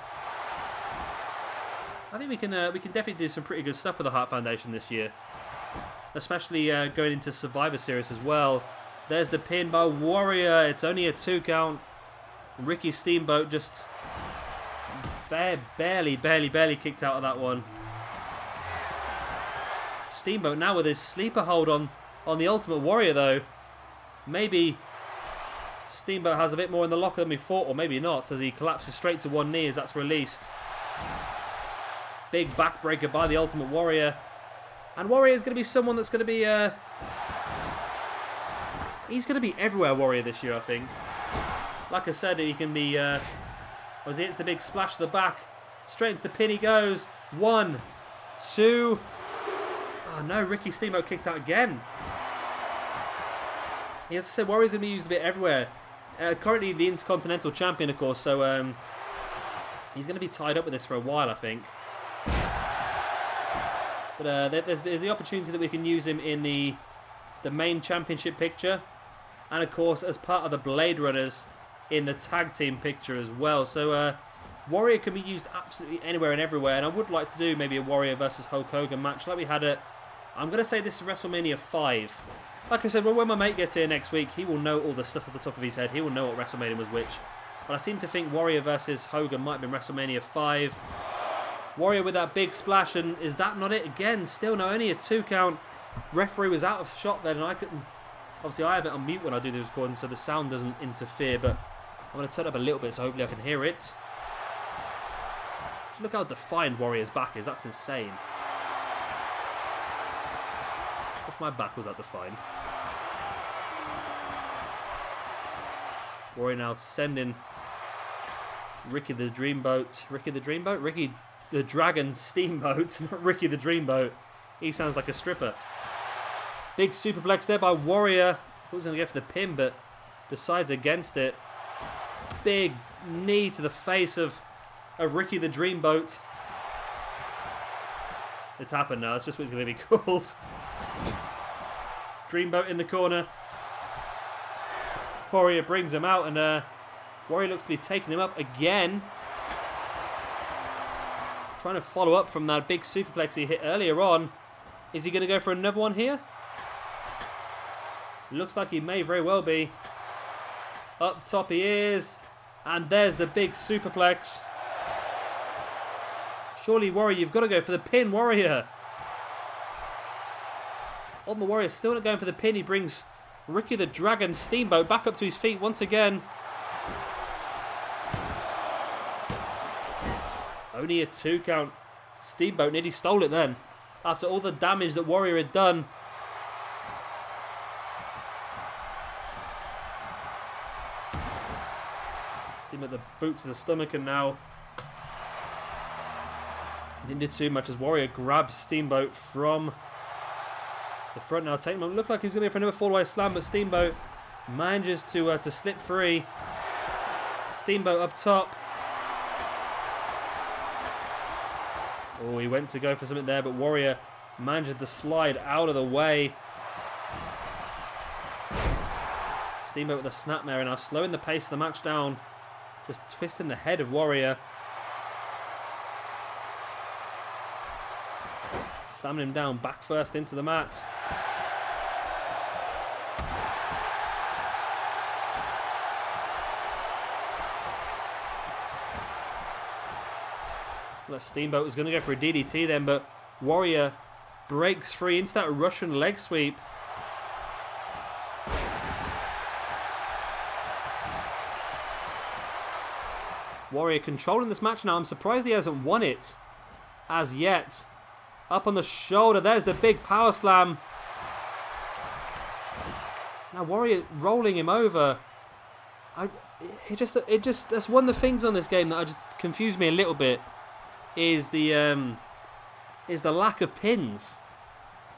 think we can definitely do some pretty good stuff with the Hart Foundation this year. Especially going into Survivor Series as well. There's the pin by Warrior. It's only a 2 count. Ricky Steamboat just barely kicked out of that one. Steamboat now with his sleeper hold on the Ultimate Warrior though. Maybe Steamboat has a bit more in the locker than we thought, or maybe not, as he collapses straight to one knee as that's released. Big backbreaker by the Ultimate Warrior. And Warrior is going to be someone that's going to be... he's going to be everywhere, Warrior, this year, I think. Like I said, he can be... as he hits the big splash to the back, straight into the pin he goes. 1, 2... Oh no, Ricky Steamboat kicked out again. As I said, Warrior's going to be used a bit everywhere. Currently the Intercontinental Champion, of course, so he's going to be tied up with this for a while, I think. But there's the opportunity that we can use him in the main championship picture, and of course as part of the Blade Runners in the tag team picture as well. So Warrior can be used absolutely anywhere and everywhere, and I would like to do maybe a Warrior versus Hulk Hogan match like we had at, I'm going to say this is WrestleMania 5. Like I said, well, when my mate gets here next week, he will know all the stuff off the top of his head. He will know what WrestleMania was which. But I seem to think Warrior versus Hogan might have been WrestleMania 5. Warrior with that big splash, and is that not it again? Still no, only a 2 count. Referee was out of shot then, and I couldn't... Obviously, I have it on mute when I do the recording, so the sound doesn't interfere, but I'm going to turn it up a little bit so hopefully I can hear it. Just look how defined Warrior's back is. That's insane. If my back was that defined. Warrior now sending Ricky the Dreamboat. Ricky the Dreamboat? Ricky the Dragon Steamboat, not Ricky the Dreamboat. He sounds like a stripper. Big superplex there by Warrior. Thought he was going to go for the pin, but decides against it. Big knee to the face of Ricky the Dreamboat. It's happened now. That's just what it's going to be called. Dreamboat in the corner. Warrior brings him out, and Warrior looks to be taking him up again. Trying to follow up from that big superplex he hit earlier on. Is he going to go for another one here? Looks like he may very well be. Up top he is. And there's the big superplex. Surely, Warrior, you've got to go for the pin, Warrior. Ultimate Warrior still not going for the pin. He brings Ricky the Dragon Steamboat back up to his feet once again. Only a 2 count. Steamboat nearly stole it then. After all the damage that Warrior had done. Steamboat the boot to the stomach, and now didn't do too much as Warrior grabs Steamboat from the front now. Taking him. Looked like he's going to go for another fall-away slam, but Steamboat manages to slip free. Steamboat up top. Oh, he went to go for something there, but Warrior managed to slide out of the way. Steamboat with a snapmare, now slowing the pace of the match down. Just twisting the head of Warrior. Slamming him down back first into the mat. Steamboat was going to go for a DDT then, but Warrior breaks free into that Russian leg sweep. Warrior controlling this match now. I'm surprised he hasn't won it as yet. Up on the shoulder, there's the big power slam. Now Warrior rolling him over. That's one of the things on this game that just confused me a little bit. Is the lack of pins.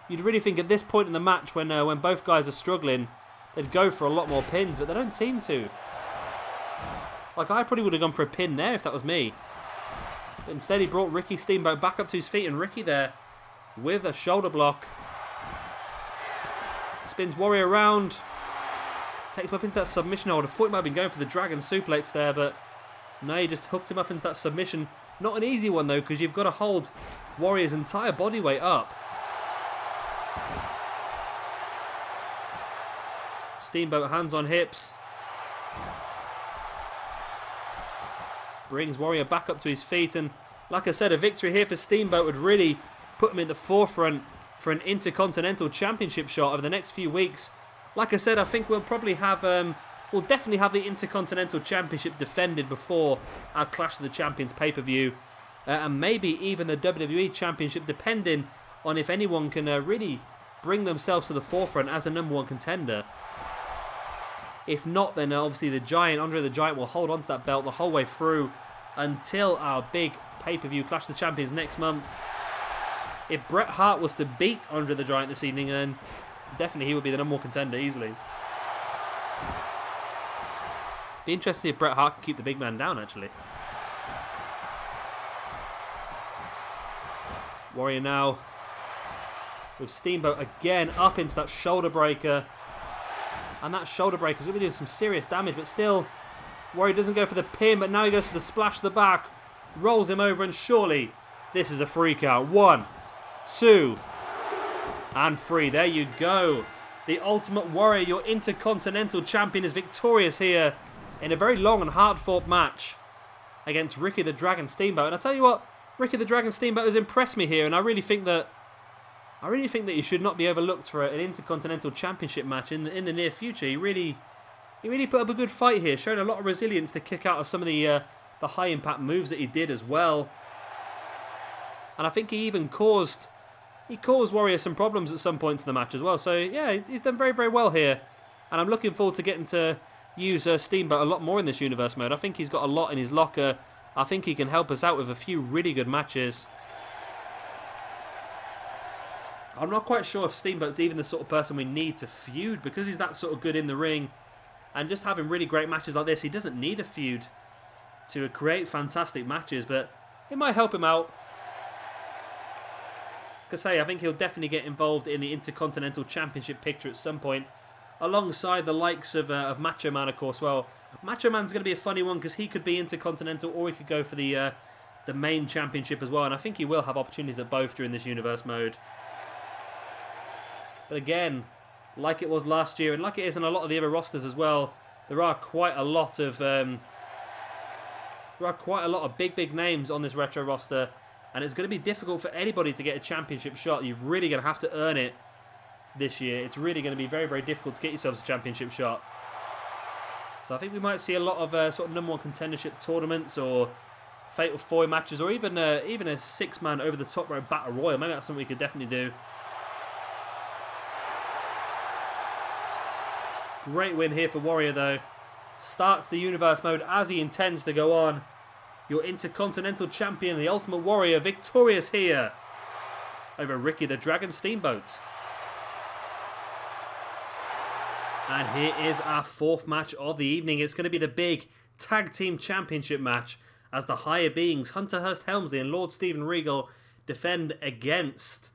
You'd really think at this point in the match, when both guys are struggling, they'd go for a lot more pins, but they don't seem to. Like, I probably would have gone for a pin there if that was me. But instead he brought Ricky Steamboat back up to his feet, and Ricky there with a shoulder block. Spins Warrior around. Takes him up into that submission hold. I thought he might have been going for the Dragon Suplex there, but no, he just hooked him up into that submission. Not an easy one though, because you've got to hold Warrior's entire body weight up. Steamboat hands on hips. Brings Warrior back up to his feet, and like I said, a victory here for Steamboat would really put him in the forefront for an Intercontinental Championship shot over the next few weeks. Like I said, I think we'll probably have we'll definitely have the Intercontinental Championship defended before our Clash of the Champions pay-per-view. And maybe even the WWE Championship, depending on if anyone can really bring themselves to the forefront as a #1 contender. If not, then obviously the Giant, Andre the Giant, will hold on to that belt the whole way through until our big pay-per-view Clash of the Champions next month. If Bret Hart was to beat Andre the Giant this evening, then definitely he would be the #1 contender easily. Be interesting to see if Bret Hart can keep the big man down, actually. Warrior now with Steamboat again up into that shoulder breaker. And that shoulder breaker is going to be doing some serious damage, but still, Warrior doesn't go for the pin, but now he goes for the splash to the back. Rolls him over, and surely this is a free count. 1, 2, and 3. There you go. The Ultimate Warrior, your Intercontinental Champion, is victorious here in a very long and hard-fought match against Ricky the Dragon Steamboat. And I tell you what, Ricky the Dragon Steamboat has impressed me here, and I really think that he should not be overlooked for an Intercontinental Championship match in the near future. He really put up a good fight here, showing a lot of resilience to kick out of some of the high-impact moves that he did as well. And I think he even caused Warrior some problems at some points in the match as well. So yeah, he's done very, very well here, and I'm looking forward to getting to use Steamboat a lot more in this universe mode. I think he's got a lot in his locker. I think he can help us out with a few really good matches. I'm not quite sure if Steamboat's even the sort of person we need to feud, because he's that sort of good in the ring and just having really great matches like this. He doesn't need a feud to create fantastic matches, but it might help him out. Like I say, I think he'll definitely get involved in the Intercontinental Championship picture at some point, alongside the likes of Macho Man, of course. Well, Macho Man's going to be a funny one because he could be Intercontinental, or he could go for the main championship as well, and I think he will have opportunities at both during this universe mode. But again, like it was last year, and like it is in a lot of the other rosters as well, there are quite a lot of big names on this retro roster, and it's going to be difficult for anybody to get a championship shot. You're really going to have to earn it this year. It's really going to be very, very difficult to get yourselves a championship shot. So I think we might see a lot of sort of #1 contendership tournaments, or fatal 4 matches, or even a 6-man over the top rope battle royal. Maybe that's something we could definitely do. Great win here for Warrior though. Starts the universe mode as he intends to go on. Your Intercontinental Champion, the Ultimate Warrior, victorious here over Ricky the Dragon Steamboat. And here is our 4th match of the evening. It's going to be the big Tag Team Championship match as the higher beings, Hunter Hearst Helmsley and Lord Steven Regal, defend against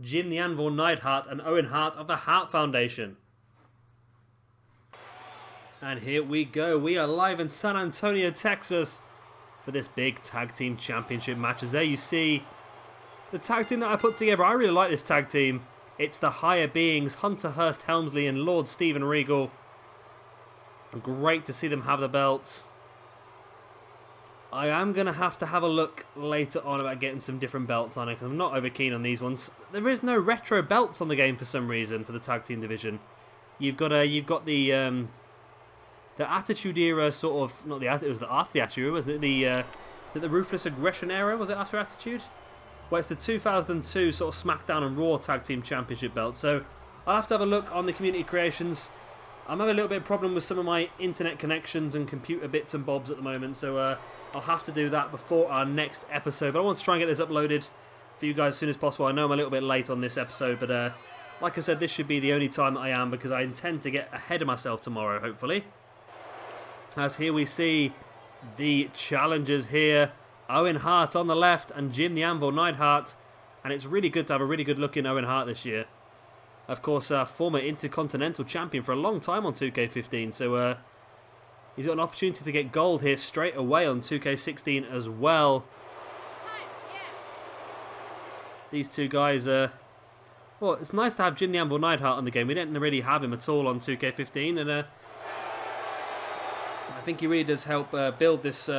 Jim the Anvil Neidhart and Owen Hart of the Hart Foundation. And here we go. We are live in San Antonio, Texas for this big Tag Team Championship match. As there you see the tag team that I put together. I really like this tag team. It's the higher beings, Hunter Hearst Helmsley and Lord Steven Regal. Great to see them have the belts. I am going to have a look later on about getting some different belts on it, because I'm not over keen on these ones. There is no retro belts on the game for some reason for the tag team division. You've got the Attitude Era sort of, not the, it was the after the Attitude Era, was it the Ruthless Aggression Era, was it after Attitude? Well, it's the 2002 sort of SmackDown and Raw Tag Team Championship belt, so I'll have to have a look on the community creations. I'm having a little bit of problem with some of my internet connections and computer bits and bobs at the moment, so I'll have to do that before our next episode, but I want to try and get this uploaded for you guys as soon as possible. I know I'm a little bit late on this episode, but like I said, this should be the only time that I am, because I intend to get ahead of myself tomorrow, hopefully. As here we see the challengers here, Owen Hart on the left and Jim the Anvil Neidhart, and it's really good to have a really good looking Owen Hart this year. Of course, former Intercontinental Champion for a long time on 2K15, so he's got an opportunity to get gold here straight away on 2K16 as well. These two guys, well, it's nice to have Jim the Anvil Neidhart on the game. We didn't really have him at all on 2K15, and I think he really does help build this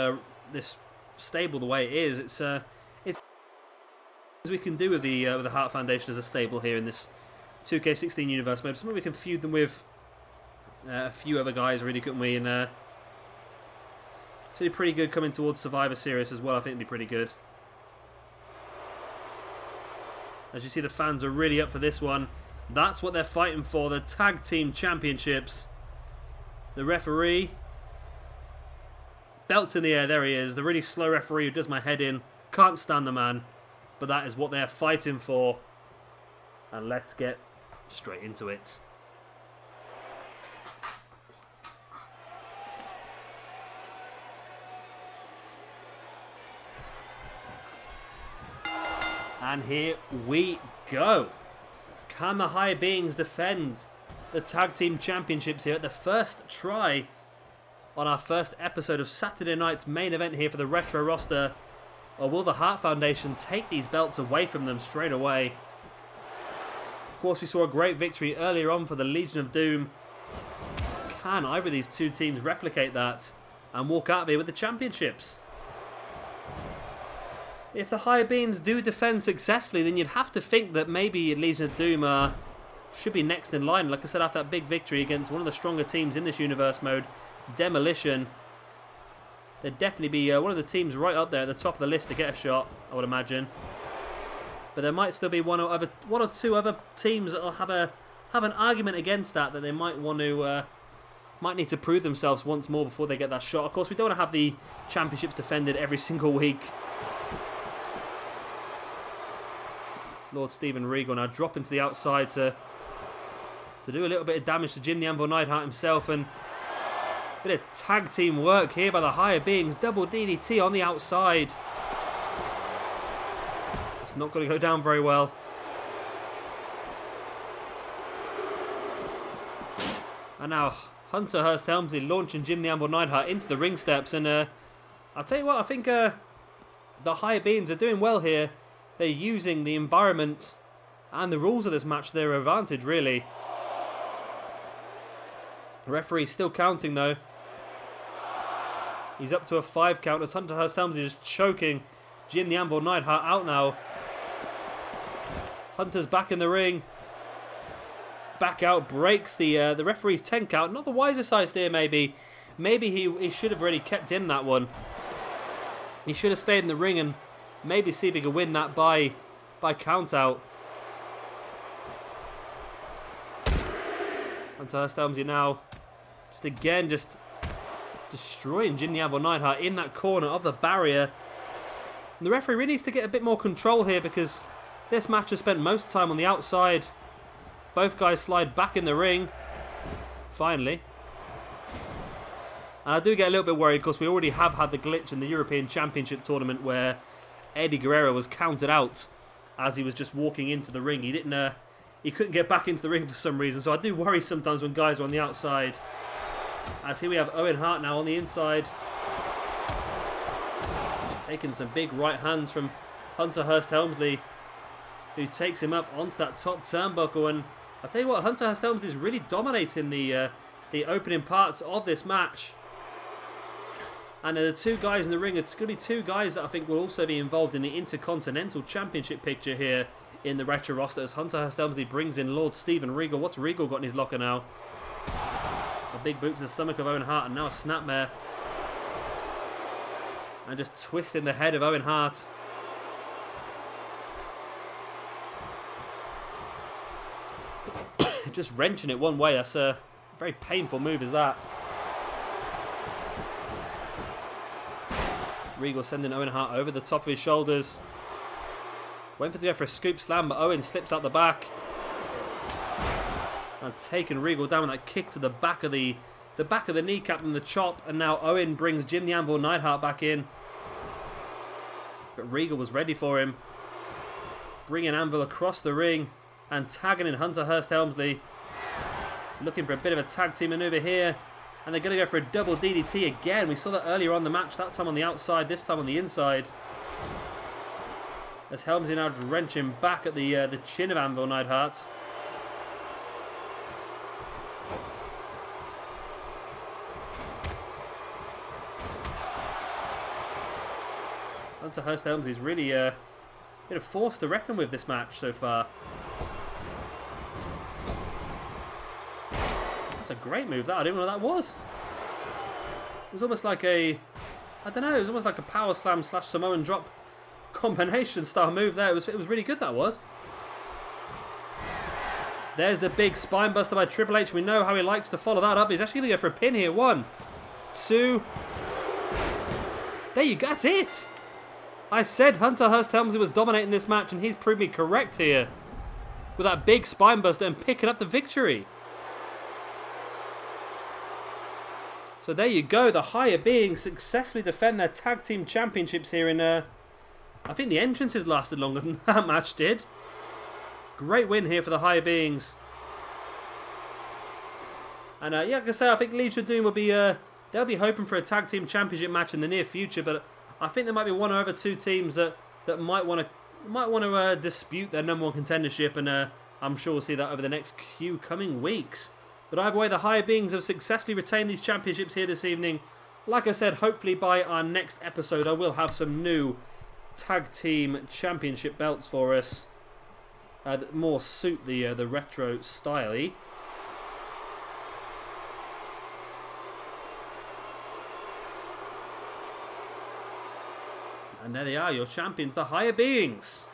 this stable the way it is. It's as we can do with the Hart Foundation as a stable here in this 2K16 universe mode. So maybe we can feud them with a few other guys, really, couldn't we? And it's really pretty good coming towards Survivor Series as well. I think it'd be pretty good. As you see, the fans are really up for this one. That's what they're fighting for, the Tag Team Championships. The referee, belt in the air, there he is. The really slow referee who does my head in. Can't stand the man. But that is what they're fighting for. And let's get straight into it. And here we go. Can the Higher Beings defend the Tag Team Championships here at the first try on our first episode of Saturday night's main event here for the Retro roster? Or will the Hart Foundation take these belts away from them straight away? Of course, we saw a great victory earlier on for the Legion of Doom. Can either of these two teams replicate that and walk out of here with the championships? If the Higher Beings do defend successfully, then you'd have to think that maybe Legion of Doom should be next in line. Like I said, after that big victory against one of the stronger teams in this universe mode, Demolition, they'd definitely be one of the teams right up there at the top of the list to get a shot, I would imagine. But there might still be one or two other teams that will have an argument against that they might want to might need to prove themselves once more before they get that shot. Of course, we don't want to have the championships defended every single week. Lord Steven Regal now dropping to the outside to do a little bit of damage to Jim the Anvil Neidhart himself, and a bit of tag team work here by the Higher Beings. Double DDT on the outside. It's not going to go down very well. And now Hunter Hearst Helmsley launching Jim the Anvil Neidhart into the ring steps, and I'll tell you what, I think the Higher Beings are doing well here. They're using the environment and the rules of this match to their advantage, really. The referee's still counting, though. He's up to a 5 count as Hunter Hearst Helmsley is choking Jim the Anvil Neidhart out now. Hunter's back in the ring. Back out, breaks the referee's 10 count. Not the wisest idea, maybe. Maybe he should have really kept in that one. He should have stayed in the ring and maybe see if he could win that by count out. Hunter Hearst Helmsley now just destroying Jim the Anvil Neidhart in that corner of the barrier. And the referee really needs to get a bit more control here, because this match has spent most of the time on the outside. Both guys slide back in the ring. Finally. And I do get a little bit worried because we already have had the glitch in the European Championship tournament where Eddie Guerrero was counted out as he was just walking into the ring. He couldn't get back into the ring for some reason, so I do worry sometimes when guys are on the outside. As here we have Owen Hart now on the inside, taking some big right hands from Hunter Hearst Helmsley, who takes him up onto that top turnbuckle. And I'll tell you what, Hunter Hearst Helmsley is really dominating the opening parts of this match. And the two guys in the ring, it's going to be two guys that I think will also be involved in the Intercontinental Championship picture here in the Retro roster, as Hunter Hearst Helmsley brings in Lord Steven Regal. What's Regal got in his locker now? A big boot to the stomach of Owen Hart, and now a snapmare. And just twisting the head of Owen Hart. Just wrenching it one way. That's a very painful move, is that. Regal sending Owen Hart over the top of his shoulders. Went to go for a scoop slam, but Owen slips out the back. And taking Regal down with that kick to the back of the kneecap and the chop. And now Owen brings Jim the Anvil Neidhart back in. But Regal was ready for him. Bringing Anvil across the ring and tagging in Hunter Hearst Helmsley. Looking for a bit of a tag team maneuver here. And they're going to go for a double DDT again. We saw that earlier on in the match, that time on the outside, this time on the inside. As Helmsley now wrenching back at the chin of Anvil Neidhart. Hunter Hearst Helmsley's really been a force to reckon with this match so far. That's a great move, that. I didn't know what that was. It was almost like it was almost like a power slam / Samoan drop combination style move there. It was really good, that was. There's the big spine buster by Triple H. We know how he likes to follow that up. He's actually going to go for a pin here. 1, 2. There you go. That's it. I said Hunter Hearst Helmsley was dominating this match, and he's proved me correct here with that big spine buster and picking up the victory. So there you go. The Higher Beings successfully defend their tag team championships here in I think the entrances lasted longer than that match did. Great win here for the higher beings. And yeah, like I say, I think Legion of Doom will be they'll be hoping for a tag team championship match in the near future, but I think there might be one or other two teams that might want to dispute their number one contendership, and I'm sure we'll see that over the next few coming weeks. But either way, the higher beings have successfully retained these championships here this evening. Like I said, hopefully by our next episode, I will have some new tag team championship belts for us that more suit the retro style. And there they are, your champions, the higher beings.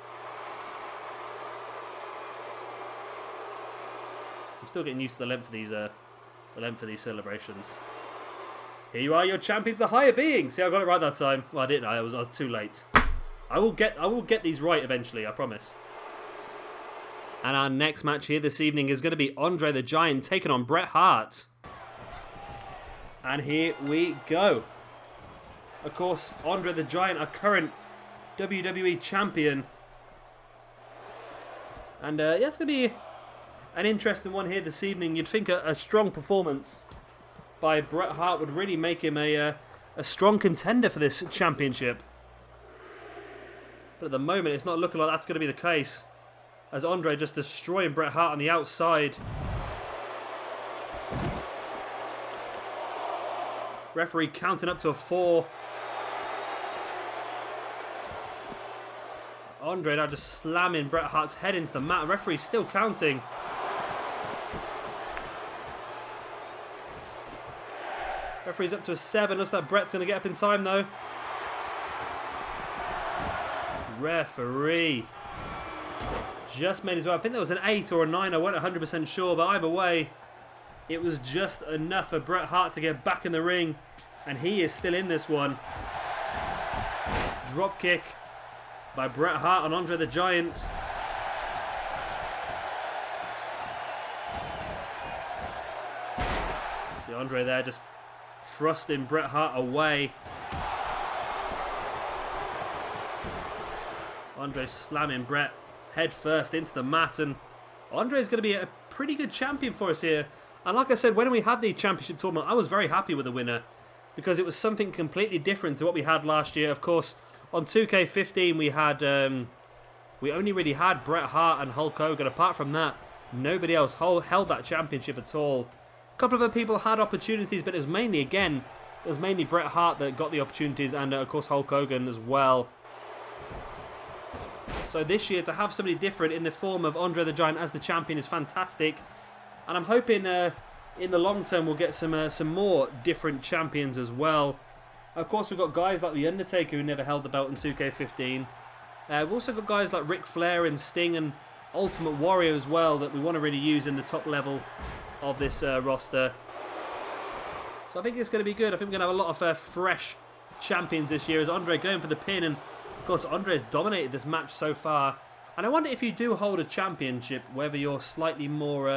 I'm still getting used to the length of these celebrations. Here you are, your champions, the higher beings. See, I got it right that time. Well, I didn't. I was too late. I will get these right eventually. I promise. And our next match here this evening is going to be Andre the Giant taking on Bret Hart. And here we go. Of course, Andre the Giant, our current WWE champion. And yeah, it's going to be an interesting one here this evening. You'd think a strong performance by Bret Hart would really make him a strong contender for this championship. But at the moment, it's not looking like that's going to be the case, as Andre just destroying Bret Hart on the outside. Referee counting up to a 4. Andre now just slamming Bret Hart's head into the mat. Referee's still counting. Referee's up to a 7. Looks like Bret's going to get up in time though. Referee just made his way. I think there was an 8 or a 9. I wasn't 100% sure, but either way, it was just enough for Bret Hart to get back in the ring, and he is still in this one. Drop kick by Bret Hart on Andre the Giant. See Andre there just thrusting Bret Hart away. Andre slamming Bret head first into the mat, and Andre's going to be a pretty good champion for us here. And like I said, when we had the championship tournament, I was very happy with the winner because it was something completely different to what we had last year. Of course, on 2K15 we had we only really had Bret Hart and Hulk Hogan. Apart from that, nobody else held that championship at all. A couple of other people had opportunities, but it was mainly Bret Hart that got the opportunities, and of course Hulk Hogan as well. So this year, to have somebody different in the form of Andre the Giant as the champion is fantastic. And I'm hoping in the long term we'll get some more different champions as well. Of course, we've got guys like the Undertaker who never held the belt in 2K15. We've also got guys like Ric Flair and Sting and Ultimate Warrior as well that we want to really use in the top level of this roster. So I think it's going to be good. I think we're going to have a lot of fresh champions this year as Andre going for the pin, and of course Andre has dominated this match so far. And I wonder if you do hold a championship, whether you're slightly more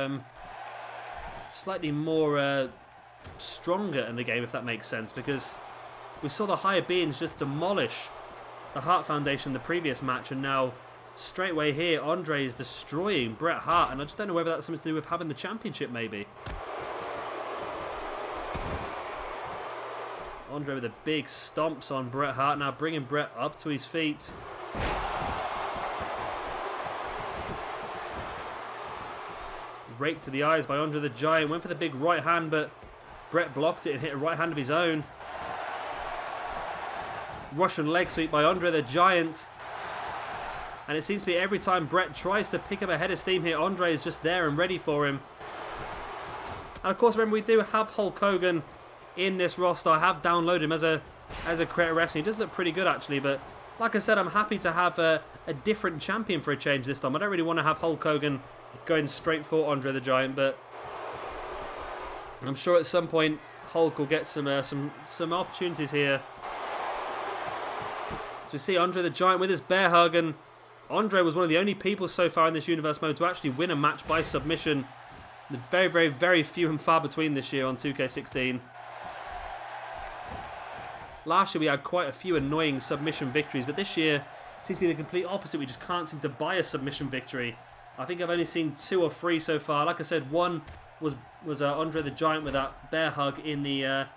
stronger in the game, if that makes sense, because we saw the higher beings just demolish the Hart Foundation in the previous match, and now straight away here Andre is destroying Bret Hart, and I just don't know whether that's something to do with having the championship maybe. Andre with the big stomps on Bret Hart, now bringing Bret up to his feet. Raked to the eyes by Andre the Giant. Went for the big right hand, but Bret blocked it and hit a right hand of his own. Russian leg sweep by Andre the Giant. And it seems to be every time Bret tries to pick up a head of steam here, Andre is just there and ready for him. And of course, remember, we do have Hulk Hogan in this roster. I have downloaded him as a creator wrestling. He does look pretty good actually, but like I said, I'm happy to have a different champion for a change this time. I don't really want to have Hulk Hogan going straight for Andre the Giant, but I'm sure at some point Hulk will get some opportunities here. So you see Andre the Giant with his bear hug, and Andre was one of the only people so far in this universe mode to actually win a match by submission. Very, very, very few and far between this year on 2K16. Last year we had quite a few annoying submission victories, but this year seems to be the complete opposite. We just can't seem to buy a submission victory. I think I've only seen 2 or 3 so far. Like I said, one was Andre the Giant with that bear hug in the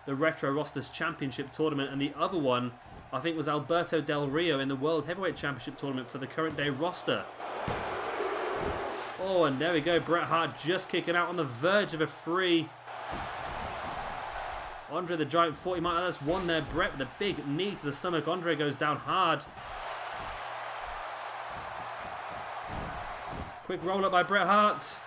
Retro Rosters Championship tournament, and the other one I think was Alberto Del Rio in the World Heavyweight Championship tournament for the current day roster. Oh, and there we go. Bret Hart just kicking out on the verge of a 3. Andre the Giant thought he might have just won there. Bret with a big knee to the stomach. Andre goes down hard. Quick roll up by Bret Hart.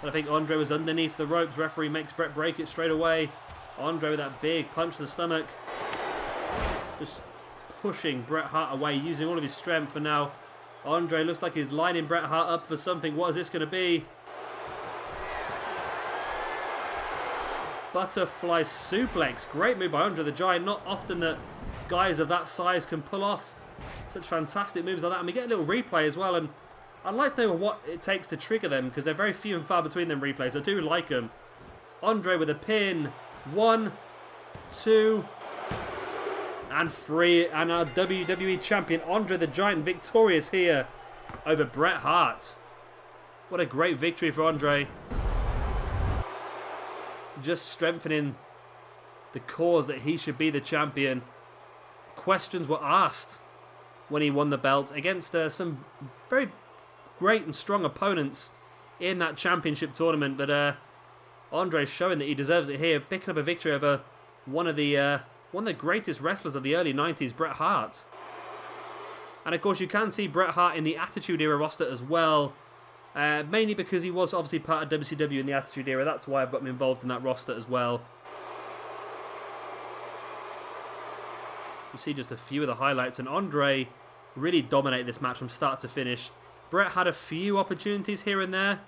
But I think Andre was underneath the ropes. Referee makes Bret break it straight away. Andre with that big punch to the stomach. Just pushing Bret Hart away, using all of his strength. And now Andre looks like he's lining Bret Hart up for something. What is this going to be? Butterfly suplex. Great move by Andre the Giant. Not often that guys of that size can pull off such fantastic moves like that. And we get a little replay as well. And I'd like to know what it takes to trigger them, because they're very few and far between them replays. I do like them. Andre with a pin. 1, 2, and 3. And our WWE Champion Andre the Giant victorious here over Bret Hart. What a great victory for Andre. Just strengthening the cause that he should be the champion. Questions were asked when he won the belt against some very great and strong opponents in that championship tournament, but Andre's showing that he deserves it here, picking up a victory over one of the greatest wrestlers of the early 90s, Bret Hart. And of course you can see Bret Hart in the Attitude Era roster as well, mainly because he was obviously part of WCW in the Attitude Era. That's why I've got him involved in that roster as well. You see just a few of the highlights, and Andre really dominated this match from start to finish. Bret had a few opportunities here and there,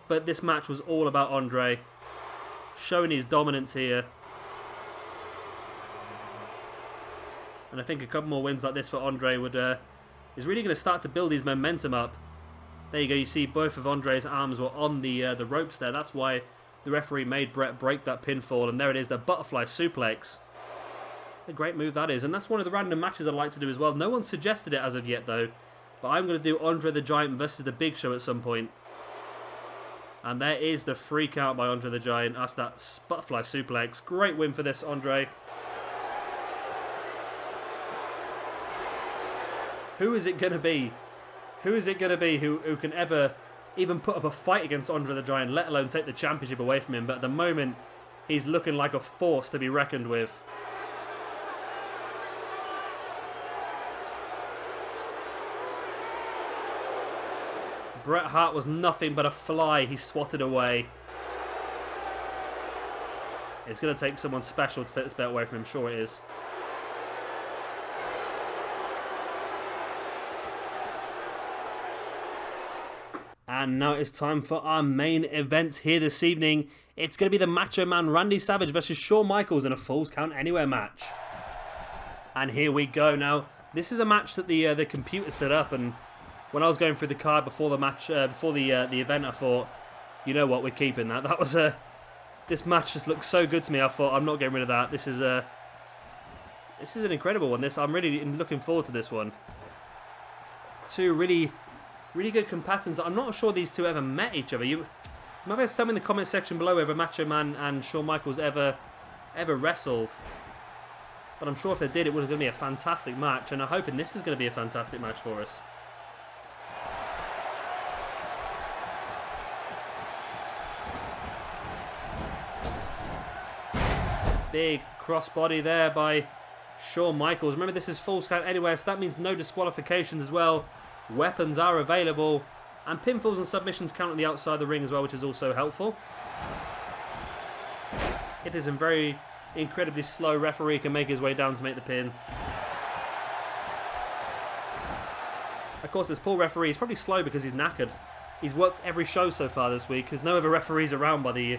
but this match was all about Andre, showing his dominance here. And I think a couple more wins like this for Andre is really going to start to build his momentum up. There you go, you see both of Andre's arms were on the ropes there. That's why the referee made Bret break that pinfall. And there it is, the butterfly suplex. A great move that is. And that's one of the random matches I'd like to do as well. No one suggested it as of yet though. But I'm going to do Andre the Giant versus the Big Show at some point. And there is the freak out by Andre the Giant after that butterfly suplex. Great win for this Andre. Who is it going to be? Who is it going to be who can ever even put up a fight against Andre the Giant, let alone take the championship away from him? But at the moment, he's looking like a force to be reckoned with. Bret Hart was nothing but a fly. He swatted away. It's going to take someone special to take this belt away from him. Sure it is. And now it's time for our main event here this evening. It's going to be the Macho Man Randy Savage versus Shawn Michaels in a Falls Count Anywhere match. And here we go. Now, this is a match that the computer set up, and when I was going through the card before the match, before the event, I thought, you know what, we're keeping that. That was this match just looked so good to me. I thought, I'm not getting rid of that. This is an incredible one. I'm really looking forward to this one. Two really good combatants. I'm not sure these two ever met each other. You might be able to tell me in the comment section below whether Macho Man and Shawn Michaels ever wrestled. But I'm sure if they did, it was going to be a fantastic match, and I'm hoping this is going to be a fantastic match for us. Big crossbody there by Shawn Michaels. Remember, this is Falls Count Anywhere, so that means no disqualifications as well. Weapons are available, and pinfalls and submissions count on the outside of the ring as well, which is also helpful. It is a very incredibly slow referee can make his way down to make the pin. Of course, this poor referee is probably slow because he's knackered. He's worked every show so far this week. There's no other referees around by the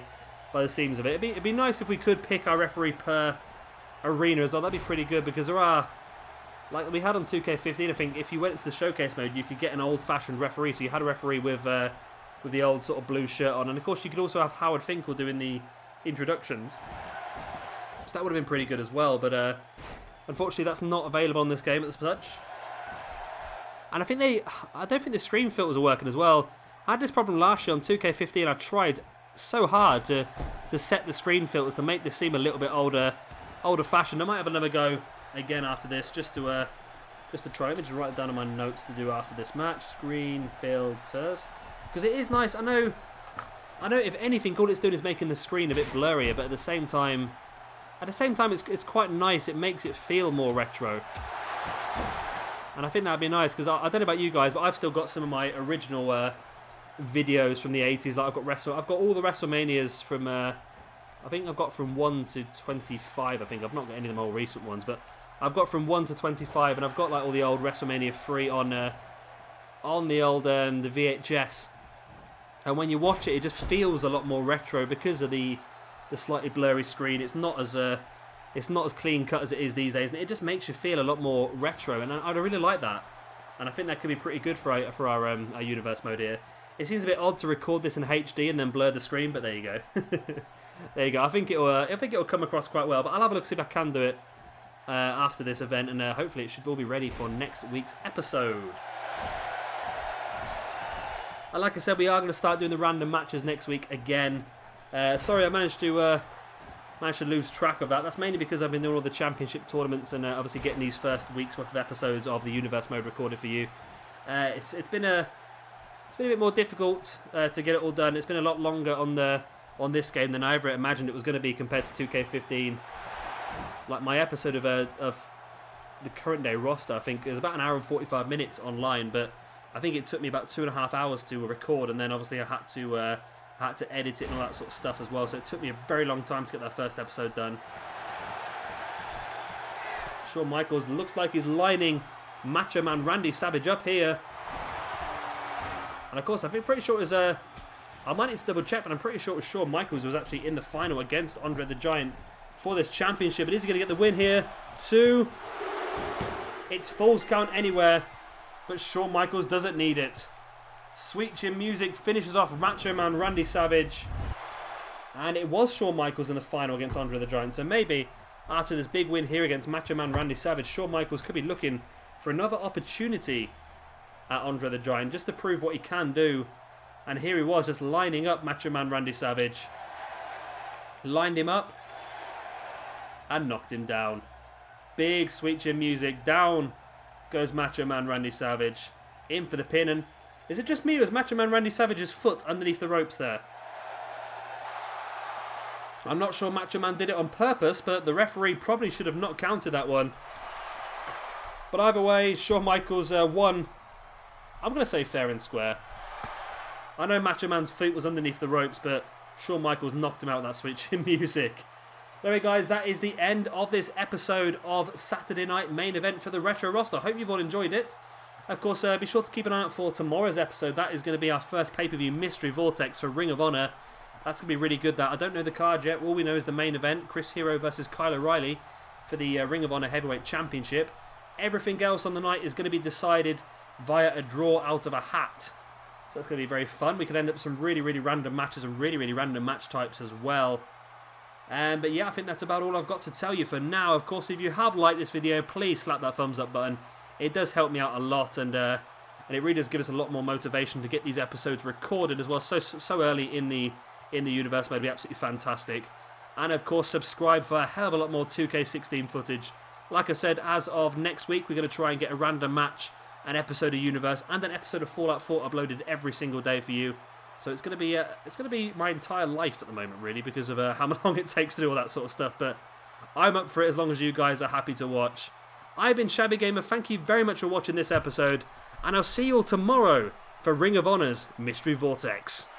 seams of it. It'd be nice if we could pick our referee per arena as well. That'd be pretty good, because there are, like we had on 2K15, I think if you went into the showcase mode, you could get an old-fashioned referee. So you had a referee with the old sort of blue shirt on, and of course you could also have Howard Finkel doing the introductions. So that would have been pretty good as well, but unfortunately that's not available on this game at such. And I don't think the screen filters are working as well. I had this problem last year on 2K15. I tried so hard to set the screen filters to make this seem a little bit older-fashioned. I might have another go again after this just to try. Let me just write it down on my notes to do after this match. Screen filters, because it is nice. I know if anything, all it's doing is making the screen a bit blurrier, but at the same time, it's quite nice. It makes it feel more retro. And I think that'd be nice, because I don't know about you guys, but I've still got some of my original videos from the 80s. Like I've got all the WrestleManias from I think I've got from 1 to 25. I think I've not got any of the more recent ones, but I've got from 1 to 25, and I've got like all the old WrestleMania 3 on the old the VHS. And when you watch it, it just feels a lot more retro because of the slightly blurry screen. It's not as clean cut as it is these days, and it just makes you feel a lot more retro. And I really like that, and I think that could be pretty good for our universe mode here. It seems a bit odd to record this in HD and then blur the screen, but there you go. There you go. I think it'll come across quite well. But I'll have a look, see if I can do it after this event, and hopefully it should all be ready for next week's episode. And like I said, we are going to start doing the random matches next week again. Sorry, I managed to lose track of that. That's mainly because I've been doing all the championship tournaments and obviously getting these first week's worth of episodes of the universe mode recorded for you. It's been a bit more difficult to get it all done. It's been a lot longer on this game than I ever imagined it was going to be compared to 2K15. Like my episode of the current day roster, I think, is about an hour and 45 minutes online, but I think it took me about 2.5 hours to record, and then obviously I had to edit it and all that sort of stuff as well. So it took me a very long time to get that first episode done. Shawn Michaels looks like he's lining Macho Man Randy Savage up here. And of course, I'm pretty sure it was I might need to double check, but I'm pretty sure it was Shawn Michaels who was actually in the final against Andre the Giant for this championship. And is he going to get the win here? 2. It's Falls Count Anywhere, but Shawn Michaels doesn't need it. Sweet Chin Music finishes off Macho Man Randy Savage. And it was Shawn Michaels in the final against Andre the Giant. So maybe after this big win here against Macho Man Randy Savage, Shawn Michaels could be looking for another opportunity at Andre the Giant, just to prove what he can do. And here he was, just lining up Macho Man Randy Savage. Lined him up and knocked him down. Big Sweet Chin Music. Down goes Macho Man Randy Savage. In for the pin. And is it just me, or was Macho Man Randy Savage's foot underneath the ropes there? I'm not sure Macho Man did it on purpose, but the referee probably should have not counted that one. But either way, Shawn Michaels won. I'm going to say fair and square. I know Macho Man's feet was underneath the ropes, but Shawn Michaels knocked him out with that Sweet Chin Music. Anyway, guys, that is the end of this episode of Saturday Night Main Event for the Retro roster. I hope you've all enjoyed it. Of course, be sure to keep an eye out for tomorrow's episode. That is going to be our first pay-per-view Mystery Vortex for Ring of Honor. That's going to be really good, that. I don't know the card yet. All we know is the main event, Chris Hero versus Kyle O'Reilly for the Ring of Honor Heavyweight Championship. Everything else on the night is going to be decided via a draw out of a hat. So it's going to be very fun. We could end up with some really, really random matches and really, really random match types as well. But yeah, I think that's about all I've got to tell you for now. Of course, if you have liked this video, please slap that thumbs up button. It does help me out a lot, and it really does give us a lot more motivation to get these episodes recorded as well. So early in the universe may be absolutely fantastic. And of course, subscribe for a hell of a lot more 2K16 footage. Like I said, as of next week, we're going to try and get a random match, an episode of Universe, and an episode of Fallout 4 uploaded every single day for you. So it's going to be my entire life at the moment, really, because of how long it takes to do all that sort of stuff. But I'm up for it as long as you guys are happy to watch. I've been Shabby Gamer. Thank you very much for watching this episode, and I'll see you all tomorrow for Ring of Honor's Mystery Vortex.